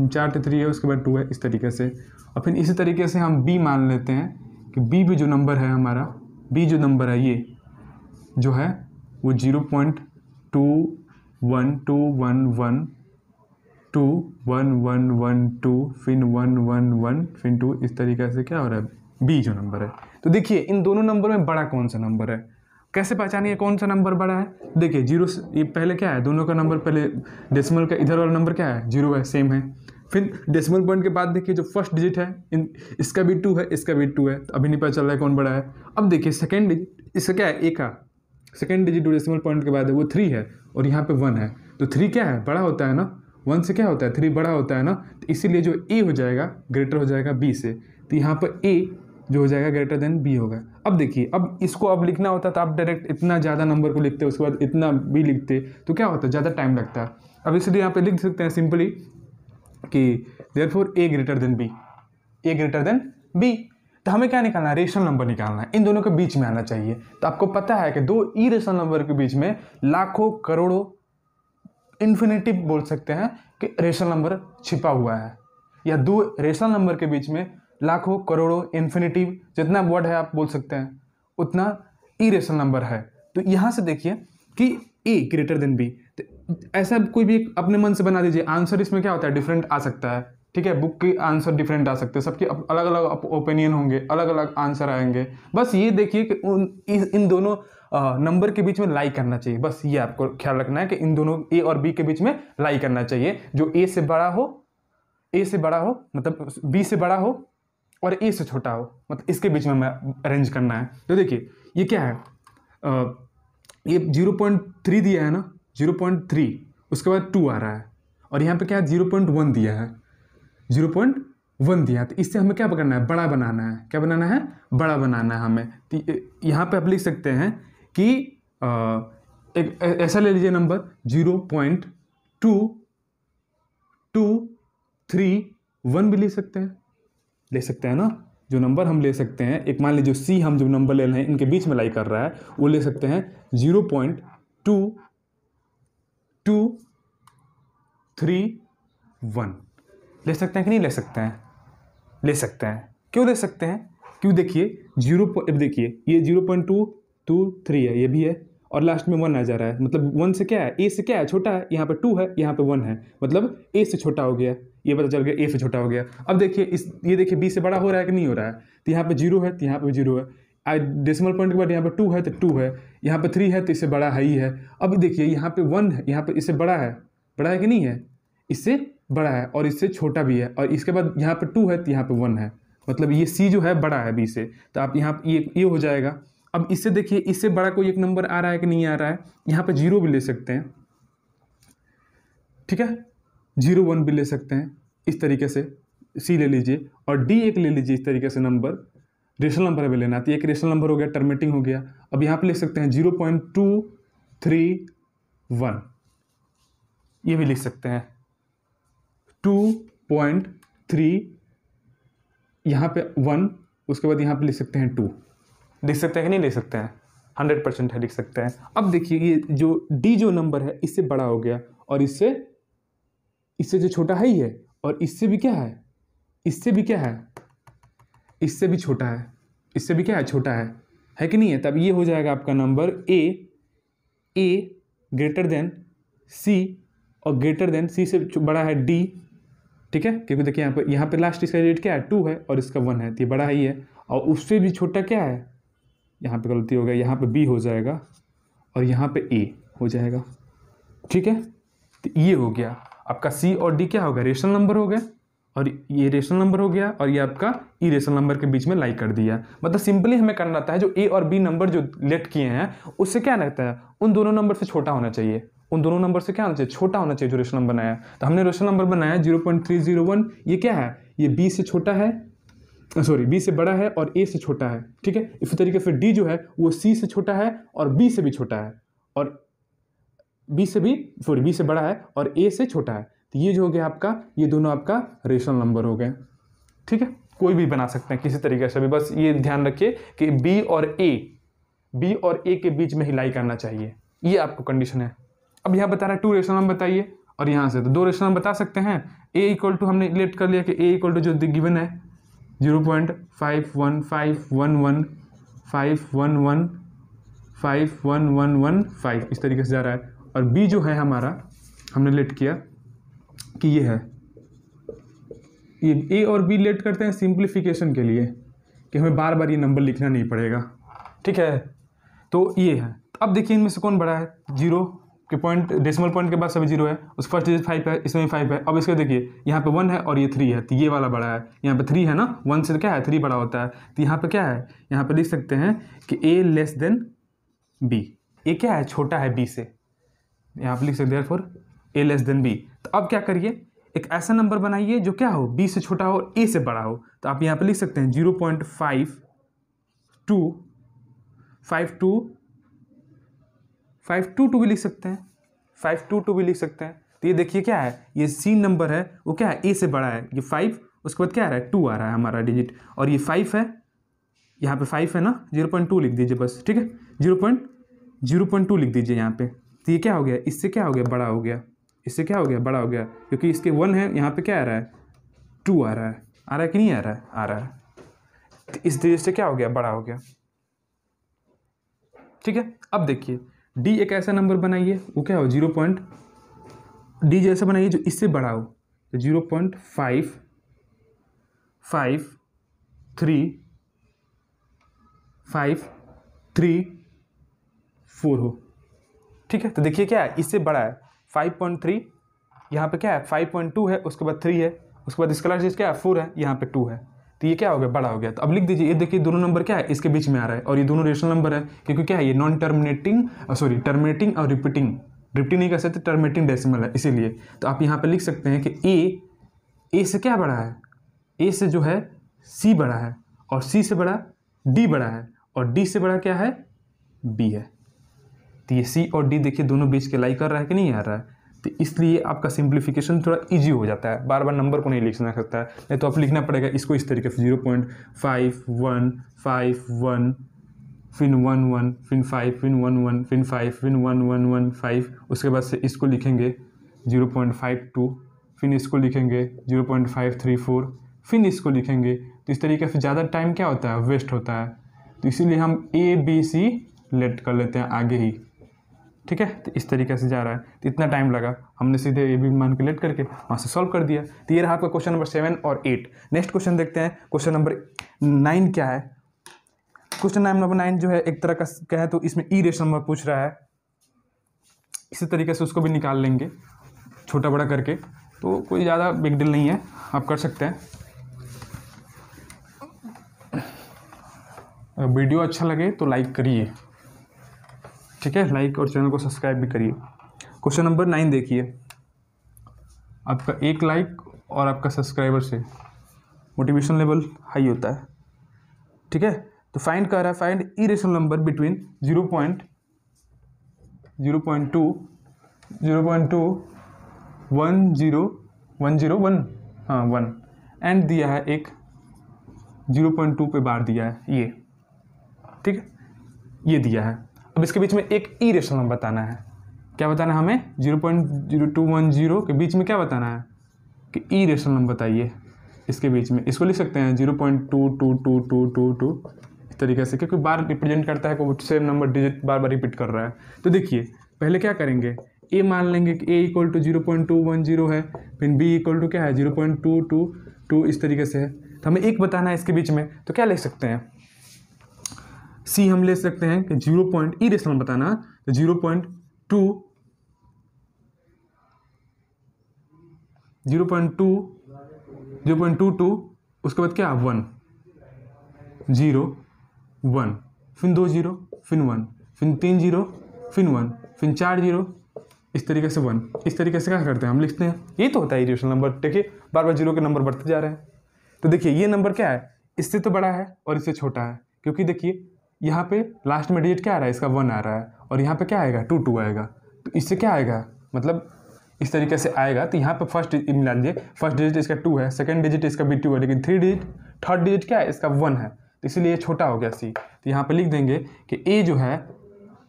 चार 3 है, उसके बाद 2 है, इस तरीके से। और फिर इसी तरीके से हम b मान लेते हैं कि b भी जो नंबर है हमारा, b जो नंबर है ये जो है वो 0.21211 2 1 1 1 2 फिर 1 1 1 फिर 2, इस तरीके से क्या हो रहा है? b जो नंबर है। तो देखिए इन दोनों नंबर में बड़ा कौन सा नंबर है? कैसे पहचानिए कौन सा नंबर बड़ा है? देखिए 0, ये पहले क्या है? दोनों का नंबर, पहले डेसिमल का इधर वाला नंबर क्या है? 0 है, सेम है। फिर डेसिमल पॉइंट के बाद देखिए जो फर्स्ट डिजिट है इसका भी 2 है, इसका भी 2 है। तो अभी नहीं पता चल रहा है कौन बड़ा है। अब देखिए सेकेंड डिजिट, इसका क्या है? a का सेकेंड डिजिट डेसिमल पॉइंट के बाद है वो 3 है, और यहाँ पे 1 है। तो 3 क्या है? बड़ा होता है ना, 1 से क्या होता है? 3 बड़ा होता है ना। तो इसीलिए जो a हो जाएगा ग्रेटर हो जाएगा b से। तो यहाँ पर a जो हो जाएगा ग्रेटर देन बी होगा। अब देखिए, अब इसको अब लिखना होता तो आप डायरेक्ट इतना ज़्यादा नंबर को लिखते, उसके बाद इतना बी लिखते, तो क्या होता है, ज़्यादा टाइम लगता है। अब इसलिए यहाँ पे लिख सकते हैं सिंपली कि देयरफॉर ए ग्रेटर देन बी, ए ग्रेटर देन बी। तो हमें क्या निकालना है, रेशनल नंबर निकालना है, इन दोनों के बीच में आना चाहिए। तो आपको पता है कि दो इरेशनल नंबर के बीच में लाखों करोड़ों इन्फिनिटिव बोल सकते हैं कि रेशनल नंबर छिपा हुआ है, या दो रेशनल नंबर के बीच में लाखों करोड़ों इन्फिनिटिव, जितना वर्ड है आप बोल सकते हैं उतना इरेशनल नंबर है। तो यहाँ से देखिए कि ए ग्रेटर देन बी, तो ऐसा कोई भी अपने मन से बना दीजिए। आंसर इसमें क्या होता है, डिफरेंट आ सकता है, ठीक है, बुक के आंसर डिफरेंट आ सकते हैं, सबके अलग अलग ओपिनियन होंगे, अलग अलग आंसर आएंगे। बस ये देखिए कि इन दोनों नंबर के बीच में लाई करना चाहिए, बस ये आपको ख्याल रखना है कि इन दोनों ए और बी के बीच में लाई करना चाहिए। जो ए से बड़ा हो, मतलब बी से बड़ा हो और ए से छोटा हो, मतलब इसके बीच में हमें अरेंज करना है। तो देखिए ये क्या है, ये 0.3 दिया है ना, 0.3, उसके बाद 2 आ रहा है, और यहाँ पे क्या है 0.1 दिया है, 0.1 दिया है। तो इससे हमें क्या करना है, बड़ा बनाना है। क्या बनाना है, बड़ा बनाना है हमें। तो यहाँ पे आप लिख सकते हैं कि एक ऐसा ले लीजिए नंबर 0.2231 भी ले सकते हैं ना। जो नंबर हम ले सकते हैं, एक मान लीजिए सी, हम जो नंबर ले रहे हैं इनके बीच में लाई कर रहा है, वो ले सकते हैं 0.2231। ले सकते हैं कि नहीं ले सकते हैं, ले सकते हैं। क्यों ले सकते हैं, क्यों, देखिए देखिए ये 0.223 है, ये भी है, और लास्ट में 1 आ जा रहा है, मतलब 1 से क्या है, ए से क्या है, छोटा है, यहाँ पे 2 है, यहाँ पे 1 है, मतलब ए से छोटा हो गया, ये पता चल गया ए से छोटा हो गया। अब देखिए ये देखिए बी से बड़ा हो रहा है कि नहीं हो रहा है, तो यहाँ पे 0 है, तो यहाँ पे 0 है, डेसिमल पॉइंट के बाद यहाँ पे 2 है तो 2 है, यहाँ पे 3 है तो इससे बड़ा है ही है। अब देखिए यहाँ पे 1 है, यहाँ पे इससे बड़ा है कि नहीं है, इससे बड़ा है, और इससे छोटा भी है, और इसके बाद यहाँ पे 2 है तो यहाँ पे 1 है, मतलब ये सी जो है बड़ा है बी से। तो आप यहाँ ये हो जाएगा। अब इससे देखिए, इससे बड़ा कोई एक नंबर आ रहा है कि नहीं आ रहा है, यहाँ पे 0 भी ले सकते हैं, ठीक है, 0.1 भी ले सकते हैं, इस तरीके से सी ले लीजिए, और डी एक ले लीजिए, इस तरीके से नंबर रेशनल नंबर भी लेना। तो एक रेशनल नंबर हो गया, टर्मिनेटिंग हो गया। अब यहाँ पे लिख सकते हैं 0.231, ये भी लिख सकते हैं 2.3, यहाँ पे 1, उसके बाद यहाँ पे लिख सकते हैं 2। लिख सकते हैं कि नहीं लिख सकते हैं, 100% है, लिख सकते हैं। अब देखिए ये जो डी जो नंबर है इससे बड़ा हो गया, और इससे जो छोटा है ही है, और इससे भी क्या है, इससे भी क्या है, इससे भी छोटा है, इससे भी क्या है, छोटा है कि नहीं है। तब ये हो जाएगा आपका नंबर ए ग्रेटर देन सी, और ग्रेटर देन सी से बड़ा है डी, ठीक है, क्योंकि देखिए यहाँ पे लास्ट इसका रेट क्या है, 2 है, और इसका 1 है, तो ये बड़ा ही है। और उससे भी छोटा क्या है, यहाँ पे गलती हो गया, यहाँ पे बी हो जाएगा, और यहाँ पे ए हो जाएगा, ठीक है। तो ये हो गया आपका सी और डी, क्या हो गया, रेशनल नंबर हो गया, और ये रेशनल नंबर हो गया, और ये आपका इरेशनल नंबर के बीच में लाई कर दिया। मतलब सिंपली हमें करना रहता है, जो ए और बी नंबर जो लेट किए हैं उससे क्या लगता है, उन दोनों नंबर से छोटा होना चाहिए, उन दोनों नंबर से क्या होना चाहिए, छोटा होना चाहिए जो रेशनल नंबर बनाया। तो हमने रेशनल नंबर बनाया 0.301, ये क्या है, ये बी से छोटा है, सॉरी बी से बड़ा है और ए से छोटा है, ठीक है। इसी तरीके से डी जो है वो सी से छोटा है और बी से भी छोटा है, और बी से बड़ा है और ए से छोटा है। तो ये जो हो गया आपका, ये दोनों आपका रेशनल नंबर हो गए, ठीक है। कोई भी बना सकते हैं किसी तरीके से भी, बस ये ध्यान रखिए कि बी और ए के बीच में ही लाई करना चाहिए, ये आपको कंडीशन है। अब यहाँ बता रहा है 2 रेशनल नंबर बताइए, और यहाँ से तो 2 रेशनल नंबर बता सकते हैं। ए इक्वल टू हमने लेट कर लिया कि ए इक्वल टू जो गिवन है 0.515115115 इस तरीके से जा रहा है। और बी जो है हमारा, हमने लेट किया कि ये है, ये ए और बी लेट करते हैं सिंप्लीफिकेशन के लिए, कि हमें बार बार ये नंबर लिखना नहीं पड़ेगा, ठीक है। तो ये है। अब देखिए इनमें से कौन बड़ा है, 0 के पॉइंट, डेसिमल पॉइंट के बाद सभी 0 है, उस फर्स्ट डिजिट 5 है, इसमें 5 है। अब इसको देखिए, यहाँ पे 1 है और ये 3 है, तो ये वाला बड़ा है। यहाँ पे 3 है ना, 1 से क्या है, 3 बड़ा होता है। तो यहाँ पे क्या है, यहाँ पे लिख सकते हैं कि a लेस देन b, ए क्या है, छोटा है b से, यहाँ पे लिख सकते हैं therefore a less than b। तो अब क्या करिए, एक ऐसा नंबर बनाइए जो क्या हो, b से छोटा हो और a से बड़ा हो। तो आप यहाँ पे लिख सकते हैं 0.522 भी लिख सकते हैं, 522 भी लिख सकते हैं। तो ये देखिए क्या है, ये c नंबर है वो क्या है, a से बड़ा है, ये 5, उसके बाद क्या आ रहा है 2 आ रहा है हमारा डिजिट, और ये 5 है, यहाँ पे 5 है ना, 0.2 लिख दीजिए बस, ठीक है, 0.2 लिख दीजिए यहाँ पे। तो ये क्या हो गया, इससे क्या हो गया, बड़ा हो गया, इससे क्या हो गया, बड़ा हो गया, क्योंकि इसके 1 है, यहाँ पे क्या आ रहा है 2 आ रहा है कि नहीं आ रहा है, आ रहा है। तो इस वजह से क्या हो गया, बड़ा हो गया, ठीक है। अब देखिए d एक ऐसा नंबर बनाइए वो क्या हो, d जैसा बनाइए जो इससे बड़ा हो, तो 0.553 हो, ठीक है। तो देखिए क्या है, इससे बड़ा है 5.3, यहाँ पे क्या है 5.2 है, उसके बाद 3 है, उसके बाद इसका लास्ट डिजिट क्या है 4 है, यहाँ पे 2 है। तो ये क्या हो गया, बड़ा हो गया। तो अब लिख दीजिए, ये देखिए दोनों नंबर क्या है, इसके बीच में आ रहा है, और ये दोनों रेशनल नंबर है, क्योंकि क्या है, ये नॉन टर्मिनेटिंग टर्मिनेटिंग और रिपीटिंग नहीं कर सकते, टर्मिनेटिंग डेसिमल है इसीलिए। तो आप यहाँ पे लिख सकते हैं कि ए से क्या बड़ा है, ए से जो है सी बड़ा है, और सी से बड़ा डी बड़ा है, और डी से बड़ा क्या है, बी है। तो ये सी और डी देखिए दोनों बीच के लाई कर रहा है कि नहीं आ रहा है। तो इसलिए आपका सिंप्लीफिकेशन थोड़ा इजी हो जाता है, बार बार नंबर को नहीं लिखना सकता है, नहीं तो आप लिखना पड़ेगा इसको इस तरीके से 0.5151 फिर 11 फिर 5 फिर 11 फिर 5 फिर 1115, उसके बाद से इसको लिखेंगे 0.52, फिर इसको लिखेंगे 0.534, फिर इसको लिखेंगे। तो इस तरीके से ज़्यादा टाइम क्या होता है, वेस्ट होता है। तो इसीलिए हम ABC लेट कर लेते हैं आगे ही, ठीक है। तो इस तरीके से जा रहा है, तो इतना टाइम लगा, हमने सीधे AB मान के लेट करके वहाँ से सॉल्व कर दिया। तो ये रहा आपका क्वेश्चन नंबर 7 और 8। नेक्स्ट क्वेश्चन देखते हैं, क्वेश्चन नंबर 9 क्या है। क्वेश्चन नंबर 9 जो है एक तरह का कहे तो इसमें इरेशनल नंबर पूछ रहा है, इसी तरीके से उसको भी निकाल लेंगे छोटा बड़ा करके, तो कोई ज़्यादा बिग डील नहीं है, आप कर सकते हैं। वीडियो अच्छा लगे तो लाइक करिए, ठीक है, लाइक और चैनल को सब्सक्राइब भी करिए। क्वेश्चन नंबर 9 देखिए, आपका 1 लाइक और आपका सब्सक्राइबर से मोटिवेशन लेवल हाई होता है, ठीक है। तो फाइंड कर रहा है, find irrational number between 0.2 1 and दिया है एक 0.2 पे बार दिया है ये, ठीक है, ये दिया है। अब इसके बीच में एक इरेशनल नंबर बताना है, क्या बताना है हमें, 0.0210 के बीच में क्या बताना है कि इरेशनल नंबर बताइए। इसके बीच में इसको लिख सकते हैं 0.22222 इस तरीके से, क्योंकि बार रिप्रेजेंट करता है कि सेम नंबर डिजिट बार बार रिपीट कर रहा है। तो देखिए पहले क्या करेंगे, ए मान लेंगे कि ए इक्वल टू 0.210 है, फिर बी इक्वल टू क्या है 0.222 इस तरीके से है। तो हमें एक बताना है इसके बीच में, तो क्या लिख सकते हैं, सी हम ले सकते हैं कि 0. इरेशनल बताना, तो 0.22 उसके बाद क्या 1 0 1 फिर 2 0 फिर 1 फिर 3 0 फिर 1 फिर 4 0 इस तरीके से 1, इस तरीके से क्या करते हैं हम लिखते हैं। यही तो होता है इरेशनल नंबर, देखिए बार बार जीरो के नंबर बढ़ते जा रहे हैं। तो देखिए ये नंबर क्या है, इससे तो बड़ा है और इससे छोटा है, क्योंकि देखिए यहाँ पे लास्ट में डिजिट क्या आ रहा है, इसका 1 आ रहा है, और यहाँ पे क्या आएगा 2 आएगा। तो इससे क्या आएगा, मतलब इस तरीके से आएगा। तो यहाँ पे फर्स्ट मिला लीजिए, फर्स्ट डिजिट इसका 2 है, सेकंड डिजिट इसका भी 2 है, लेकिन थर्ड डिजिट क्या है, इसका 1 है, तो इसीलिए ये छोटा हो गया सी। तो यहाँ पे लिख देंगे कि ए जो है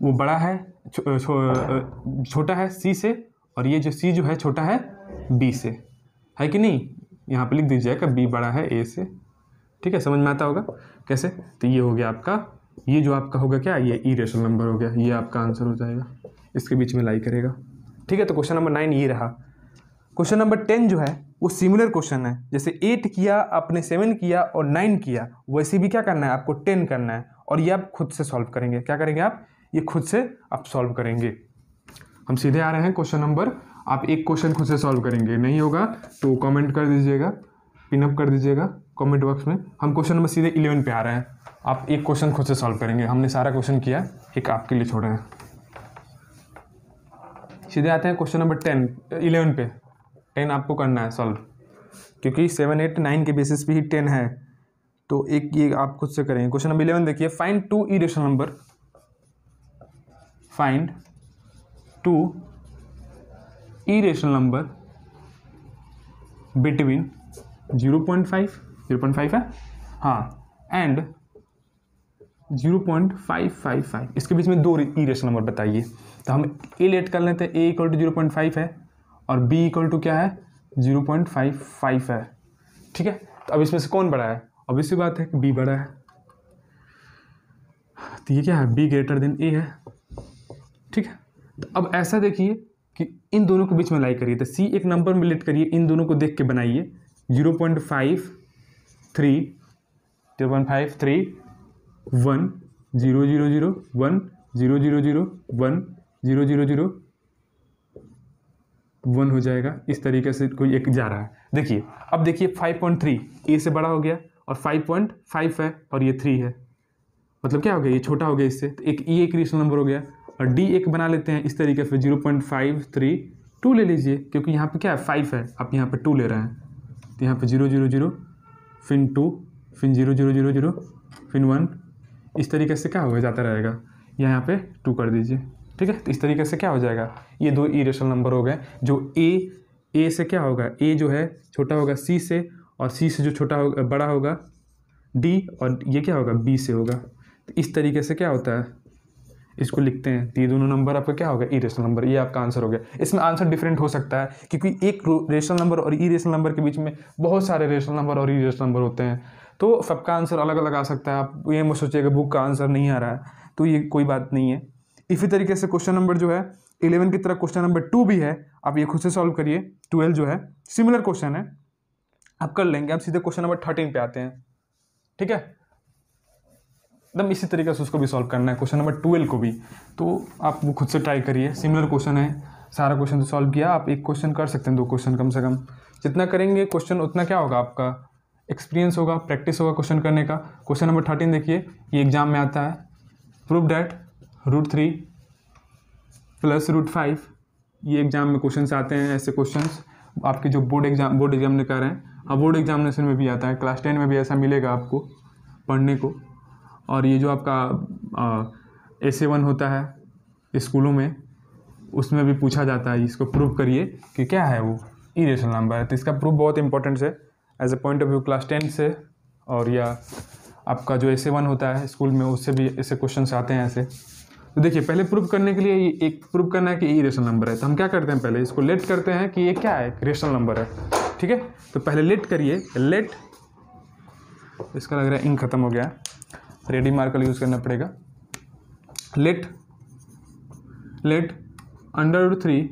वो बड़ा है छोटा है सी से, और ये जो सी जो है छोटा है बी से, है कि नहीं। यहाँ पे लिख दीजिएगा बी बड़ा है ए से, ठीक है, समझ में आता होगा कैसे। तो ये हो गया आपका, ये जो आपका होगा क्या, ये इरेशनल नंबर हो गया, ये आपका आंसर हो जाएगा, इसके बीच में लाई करेगा, ठीक है। तो क्वेश्चन नंबर 9 ये रहा। क्वेश्चन नंबर 10 जो है वो सिमिलर क्वेश्चन है, जैसे 8 किया आपने 7 किया और 9 किया, वैसे भी क्या करना है आपको 10 करना है, और ये आप खुद से सॉल्व करेंगे। क्या करेंगे आप, ये खुद से आप सॉल्व करेंगे। हम सीधे आ रहे हैं क्वेश्चन नंबर, आप एक क्वेश्चन खुद से सॉल्व करेंगे, नहीं होगा तो कमेंट कर दीजिएगा, पिनअप कर दीजिएगा कमेंट बॉक्स में। हम क्वेश्चन नंबर सीधे 11 पे आ रहे हैं, आप एक क्वेश्चन खुद से सॉल्व करेंगे, हमने सारा क्वेश्चन किया, एक आपके लिए छोड़े हैं। सीधे आते हैं क्वेश्चन नंबर 11 पे। 10 आपको करना है सॉल्व, क्योंकि 7, 8, 9 के बेसिस पे ही 10 है। तो एक ये आप खुद से करेंगे। क्वेश्चन नंबर 11 देखिए, find 2 irrational number, find 2 irrational number between 0.5 है हाँ, एंड 0.555, इसके बीच में 2 इरेशनल नंबर बताइए। तो हम ए लेट कर लेते हैं, ए इक्वल टू 0.5 है और बी इक्वल टू क्या है 0.55 है। ठीक है, तो अब इसमें से कौन बड़ा है? ऑब्वियस सी बात है कि बी बड़ा है। तो ये क्या है, बी ग्रेटर देन ए है। ठीक है, तो अब ऐसा देखिए कि इन दोनों के बीच में लाई करिए, तो सी एक नंबर में लेट करिए, इन दोनों को देख के बनाइए। 0.53 0.53 1 0 0 0 1 0 0 0 1 0 0 0 1 हो जाएगा। इस तरीके से कोई एक जा रहा है। देखिए अब देखिए 5.3 ए से बड़ा हो गया और 5.5 है और ये 3 है, मतलब क्या हो गया, ये छोटा हो गया इससे। तो एक ई एक रेशनल नंबर हो गया और डी एक बना लेते हैं इस तरीके से 0.532 ले लीजिए, क्योंकि यहाँ पे क्या है 5 है, आप यहाँ पे 2 ले रहे हैं। तो यहाँ पे 0 0 0 फिर 2 फिर 0 0 0 0 फिर 1, इस तरीके से क्या होगा जाता रहेगा। यहाँ पे 2 कर दीजिए। ठीक है, तो इस तरीके से क्या हो जाएगा, ये 2 इरेशनल नंबर हो गए। जो ए से क्या होगा, ए जो है छोटा होगा सी से, और सी से जो छोटा होगा बड़ा होगा डी, और ये क्या होगा बी से होगा। तो इस तरीके से क्या होता है, इसको लिखते हैं। तो ये दोनों नंबर आपका क्या होगा, इरेशनल नंबर। ये आपका आंसर हो गया। इसमें आंसर डिफरेंट हो सकता है, क्योंकि एक रेशनल नंबर और इरेशनल नंबर के बीच में बहुत सारे रेशनल नंबर और इरेशनल नंबर होते हैं, तो सबका आंसर अलग अलग आ सकता है। आप ये मत सोचिएगा बुक का आंसर नहीं आ रहा है, तो ये कोई बात नहीं है। इसी तरीके से क्वेश्चन नंबर जो है 11 की तरह क्वेश्चन नंबर 2 भी है, आप ये खुद से सॉल्व करिए। 12 जो है सिमिलर क्वेश्चन है, आप कर लेंगे। आप सीधे क्वेश्चन नंबर 13 पे आते हैं। ठीक है, एकदम इसी तरीके से उसको भी सॉल्व करना है, क्वेश्चन नंबर 12 को भी। तो आप वो खुद से ट्राई करिए, सिमिलर क्वेश्चन है। सारा क्वेश्चन तो सॉल्व किया, आप एक क्वेश्चन कर सकते हैं, 2 क्वेश्चन कम से कम। जितना करेंगे क्वेश्चन उतना क्या होगा, आपका एक्सपीरियंस होगा, प्रैक्टिस होगा क्वेश्चन करने का। क्वेश्चन नंबर 13 देखिए, ये एग्जाम में आता है। प्रूव डैट √3 + √5, ये एग्जाम में क्वेश्चन आते हैं। ऐसे क्वेश्चन आपके जो बोर्ड एग्जाम में कर रहे हैं, अब बोर्ड एग्जामिनेशन में भी आता है, क्लास 10 में भी ऐसा मिलेगा आपको पढ़ने को। और ये जो आपका SA1 होता है स्कूलों में, उसमें भी पूछा जाता है। इसको प्रूव करिए कि क्या है वो इरेशनल नंबर है। तो इसका प्रूफ बहुत इंपॉर्टेंट है as a point of view class 10 से, और या आपका जो SA1 होता है स्कूल में, उससे भी ऐसे क्वेश्चन आते हैं ऐसे। तो देखिए पहले प्रूव करने के लिए एक प्रूव करना है कि ये रेशनल नंबर है। तो हम क्या करते हैं, पहले इसको लेट करते हैं कि ये क्या है, रेशनल नंबर है। ठीक है, तो पहले लेट करिए। लेट, इसका लग रहा है इंक खत्म हो गया, रेडी मार्कर यूज़ करना पड़ेगा। लेट √3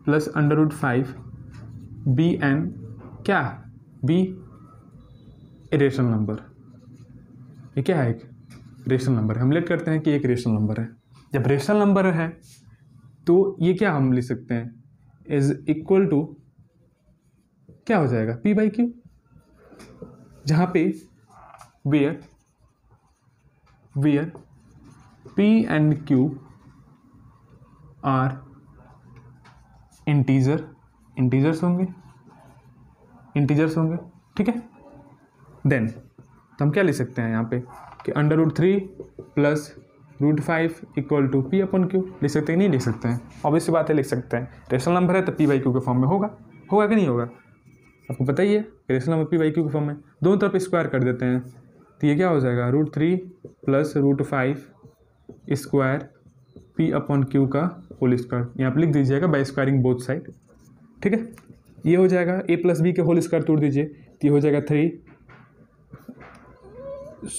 + √5 बी एन क्या, बी ए रेशनल नंबर। ये क्या है, एक रेशनल नंबर है। हम लेट करते हैं कि एक रेशनल नंबर है। जब रेशनल नंबर है तो ये क्या हम लिख सकते हैं, इज इक्वल टू क्या हो जाएगा, P/Q, जहाँ पे where P and Q are integers होंगे। ठीक है, देन तो हम क्या लिख सकते हैं यहाँ पे कि √3 + √5 = P/Q। लिख सकते हैं, नहीं लिख सकते हैं, ऑब्वियस सी बात है लिख सकते हैं। रेशनल नंबर है तो P/Q के फॉर्म में होगा कि नहीं होगा, आपको पता ही है। रेशनल नंबर P/Q के फॉर्म में, दोनों तरफ स्क्वायर कर देते हैं। तो ये क्या हो जाएगा, √3 + √5 स्क्वायर P/Q का होल स्क्वायर। यहाँ पर लिख दीजिएगा बाय स्क्वायरिंग बोथ साइड। ठीक है, ये हो जाएगा A + B के होल स्क्वायर तोड़ दीजिए, तो ये हो जाएगा 3।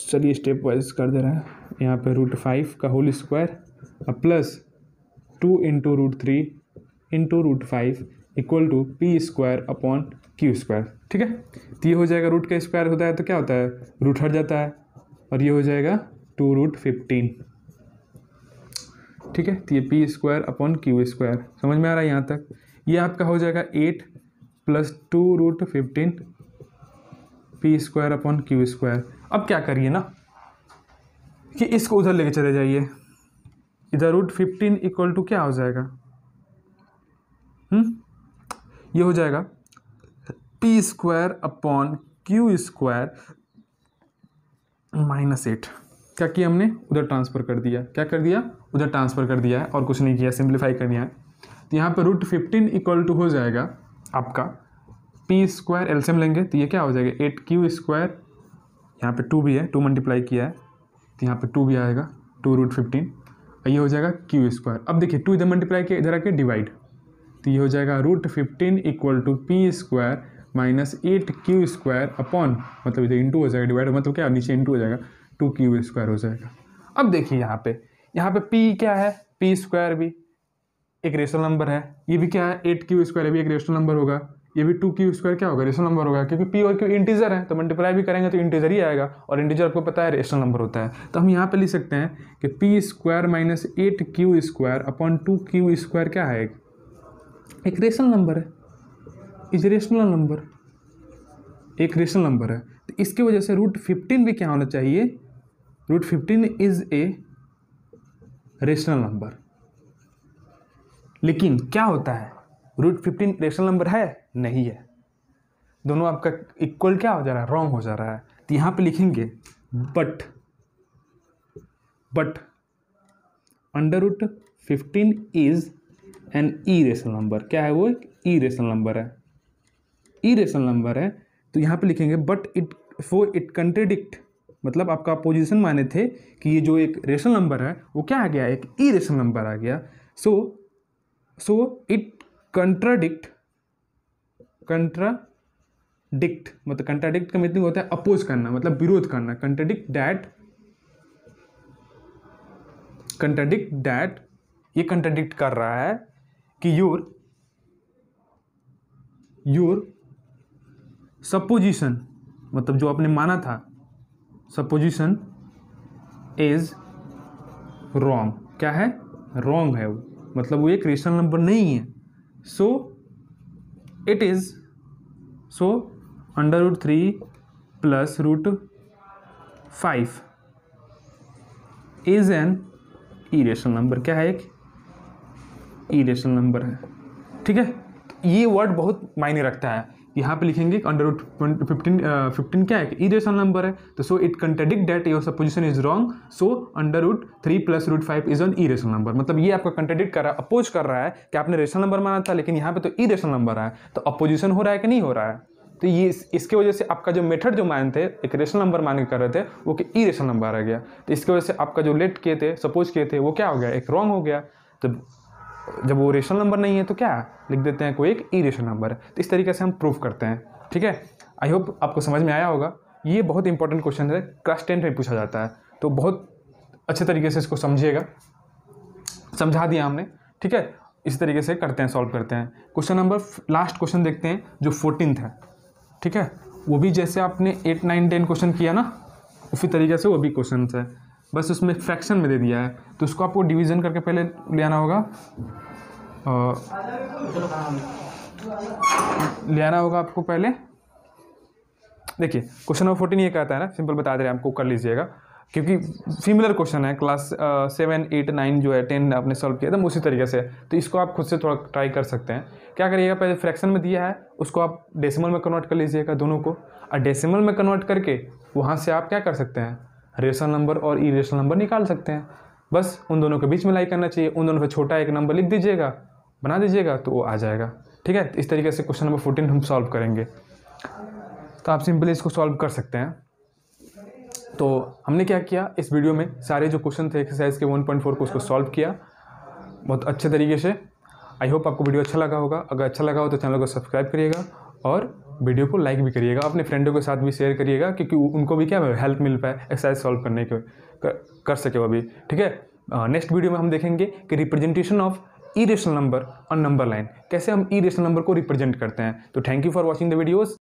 चलिए स्टेप वाइज कर दे रहे हैं। यहाँ पे √5 का होल स्क्वायर प्लस 2 × √3 × √5 = P²/Q²। ठीक है, तो ये हो जाएगा, रूट का स्क्वायर होता है तो क्या होता है, रूट हट जाता है, और ये हो जाएगा 2√15। ठीक है, तो ये P²/Q²। समझ में आ रहा है यहाँ तक। ये आपका हो जाएगा 8 + 2√15 P²/Q²। अब क्या करिए ना कि इसको उधर लेके चले जाइए, इधर √15 = क्या हो जाएगा, ये हो जाएगा P square upon Q square -8। क्या किया हमने, उधर ट्रांसफ़र कर दिया। क्या कर दिया, उधर ट्रांसफ़र कर दिया है और कुछ नहीं किया, सिंप्लीफाई कर दिया है। तो यहाँ पे √15 इक्वल टू हो जाएगा आपका पी स्क्वायर, एलसीएम लेंगे तो ये क्या हो जाएगा 8q स्क्वायर, यहाँ पे 2 भी है, 2 मल्टीप्लाई किया है तो यहाँ पे 2 भी आएगा, 2√15, ये हो जाएगा क्यू स्क्वायर। अब देखिए 2 इधर मल्टीप्लाई किया, इधर आके डिवाइड, तो ये हो जाएगा √15 equal to P square -8q square upon, मतलब इधर इंटू हो जाएगा, डिवाइड मतलब क्या नीचे इंटू हो जाएगा, 2q स्क्वायर हो जाएगा। अब देखिए यहाँ पे p क्या है, पी स्क्वायर भी एक रेशनल नंबर है, ये भी क्या है 8q स्क्वायर भी एक रेशनल नंबर होगा, ये भी 2q स्क्वायर क्या होगा, रेशनल नंबर होगा, क्योंकि p और q इंटीजर है तो मल्टीप्लाई भी करेंगे तो इंटीजर ही आएगा, और इंटीजर आपको पता है रेशनल नंबर होता है। तो हम यहाँ पे लिख सकते हैं कि p square -8q square upon 2q square क्या है, एक रेशनल नंबर है, इज रेशनल नंबर, एक रेशनल नंबर है। तो इसकी वजह से √15 भी क्या होना चाहिए, √15 इज ए रेशनल नंबर। लेकिन क्या होता है, √15 रेशनल नंबर है, नहीं है, दोनों आपका इक्वल क्या हो जा रहा है, रॉन्ग हो जा रहा है। तो यहाँ पे लिखेंगे but √15 is an irrational number. क्या है वो, एक इरेशनल नंबर है, इरेशनल नंबर है। तो यहाँ पे लिखेंगे बट इट कंट्राडिक्ट, मतलब आपका अपोजिशन माने थे कि ये जो एक रेशनल नंबर है वो क्या आ गया, एक इरेशनल नंबर आ गया। सो इट कंट्राडिक्ट मतलब कंट्राडिक्ट का मीनिंग होता है अपोज करना, मतलब विरोध करना। कंट्राडिक्ट दैट ये कंट्राडिक्ट कर रहा है कि योर सपोजिशन, मतलब जो आपने माना था सपोजिशन इज रॉन्ग। क्या है, रॉन्ग है वो, मतलब वो एक रेशनल नंबर नहीं है। सो √3 plus √5 is an irrational number. क्या है, एक इरेशनल नंबर है, ठीक है। ये वर्ड बहुत मायने रखता है। यहाँ पे लिखेंगे √15 क्या है, इरेशनल नंबर है, तो so it contradict that your supposition is wrong, so √3 plus √5 is an irrational number. मतलब ये आपका कंट्राडिक्ट कर रहा है, अपोज कर रहा है कि आपने रेशनल नंबर माना था लेकिन यहाँ पे तो इरेशनल नंबर है, तो अपोजिशन हो रहा है कि नहीं हो रहा है। तो ये इसके वजह से आपका जो मेथड जो मान थे एक रेशनल नंबर मान के कर रहे थे वो कि इरेशनल नंबर आ गया, तो इसकी वजह से आपका जो लेट किए थे, सपोज किए थे, वो क्या हो गया, एक रॉन्ग हो गया। तो जब वो रेशनल नंबर नहीं है तो क्या लिख देते हैं, कोई एक इरेशनल नंबर है। तो इस तरीके से हम प्रूफ करते हैं, ठीक है। आई होप आपको समझ में आया होगा। ये बहुत इंपॉर्टेंट क्वेश्चन है, क्लास 10 में पूछा जाता है, तो बहुत अच्छे तरीके से इसको समझिएगा, समझा दिया हमने, ठीक है। इस तरीके से करते हैं, सॉल्व करते हैं। क्वेश्चन नंबर लास्ट क्वेश्चन देखते हैं जो 14th है, ठीक है। वो भी जैसे आपने 8, 9, 10 क्वेश्चन किया ना, उसी तरीके से वो भी क्वेश्चन है, बस उसमें फ्रैक्शन में दे दिया है, तो उसको आपको डिवीज़न करके पहले ले आना होगा, आपको पहले। देखिए क्वेश्चन नंबर 14 ये कहता है ना, सिंपल बता दे रहे हैं आपको, कर लीजिएगा क्योंकि सिमिलर क्वेश्चन है, क्लास 7, 8, 9 जो है 10 आपने सॉल्व किया था उसी तरीके से, तो इसको आप खुद से थोड़ा ट्राई कर सकते हैं। क्या करिएगा, पहले फ्रैक्शन में दिया है उसको आप डेसिमल में कन्वर्ट कर लीजिएगा दोनों को, और डेसिमल में कन्वर्ट करके वहाँ से आप क्या कर सकते हैं, रेशनल नंबर और इरेशनल नंबर निकाल सकते हैं। बस उन दोनों के बीच में लाई करना चाहिए, उन दोनों से छोटा एक नंबर लिख दीजिएगा, बना दीजिएगा, तो वो आ जाएगा, ठीक है। तो इस तरीके से क्वेश्चन नंबर 14 हम सॉल्व करेंगे, तो आप सिंपली इसको सॉल्व कर सकते हैं। तो हमने क्या किया, इस वीडियो में सारे जो क्वेश्चन थे एक्सरसाइज के 1.4 को उसको सॉल्व किया बहुत अच्छे तरीके से। आई होप आपको वीडियो अच्छा लगा होगा। अगर अच्छा लगा हो तो चैनल को सब्सक्राइब करिएगा और वीडियो को लाइक भी करिएगा, अपने फ्रेंडों के साथ भी शेयर करिएगा, क्योंकि उनको भी क्या हेल्प मिल पाए एक्सरसाइज सॉल्व करने के, कर सके वो भी, ठीक है। नेक्स्ट वीडियो में हम देखेंगे कि representation of irrational number on number line, कैसे हम इरेशनल नंबर को रिप्रेजेंट करते हैं। तो thank you for watching the videos.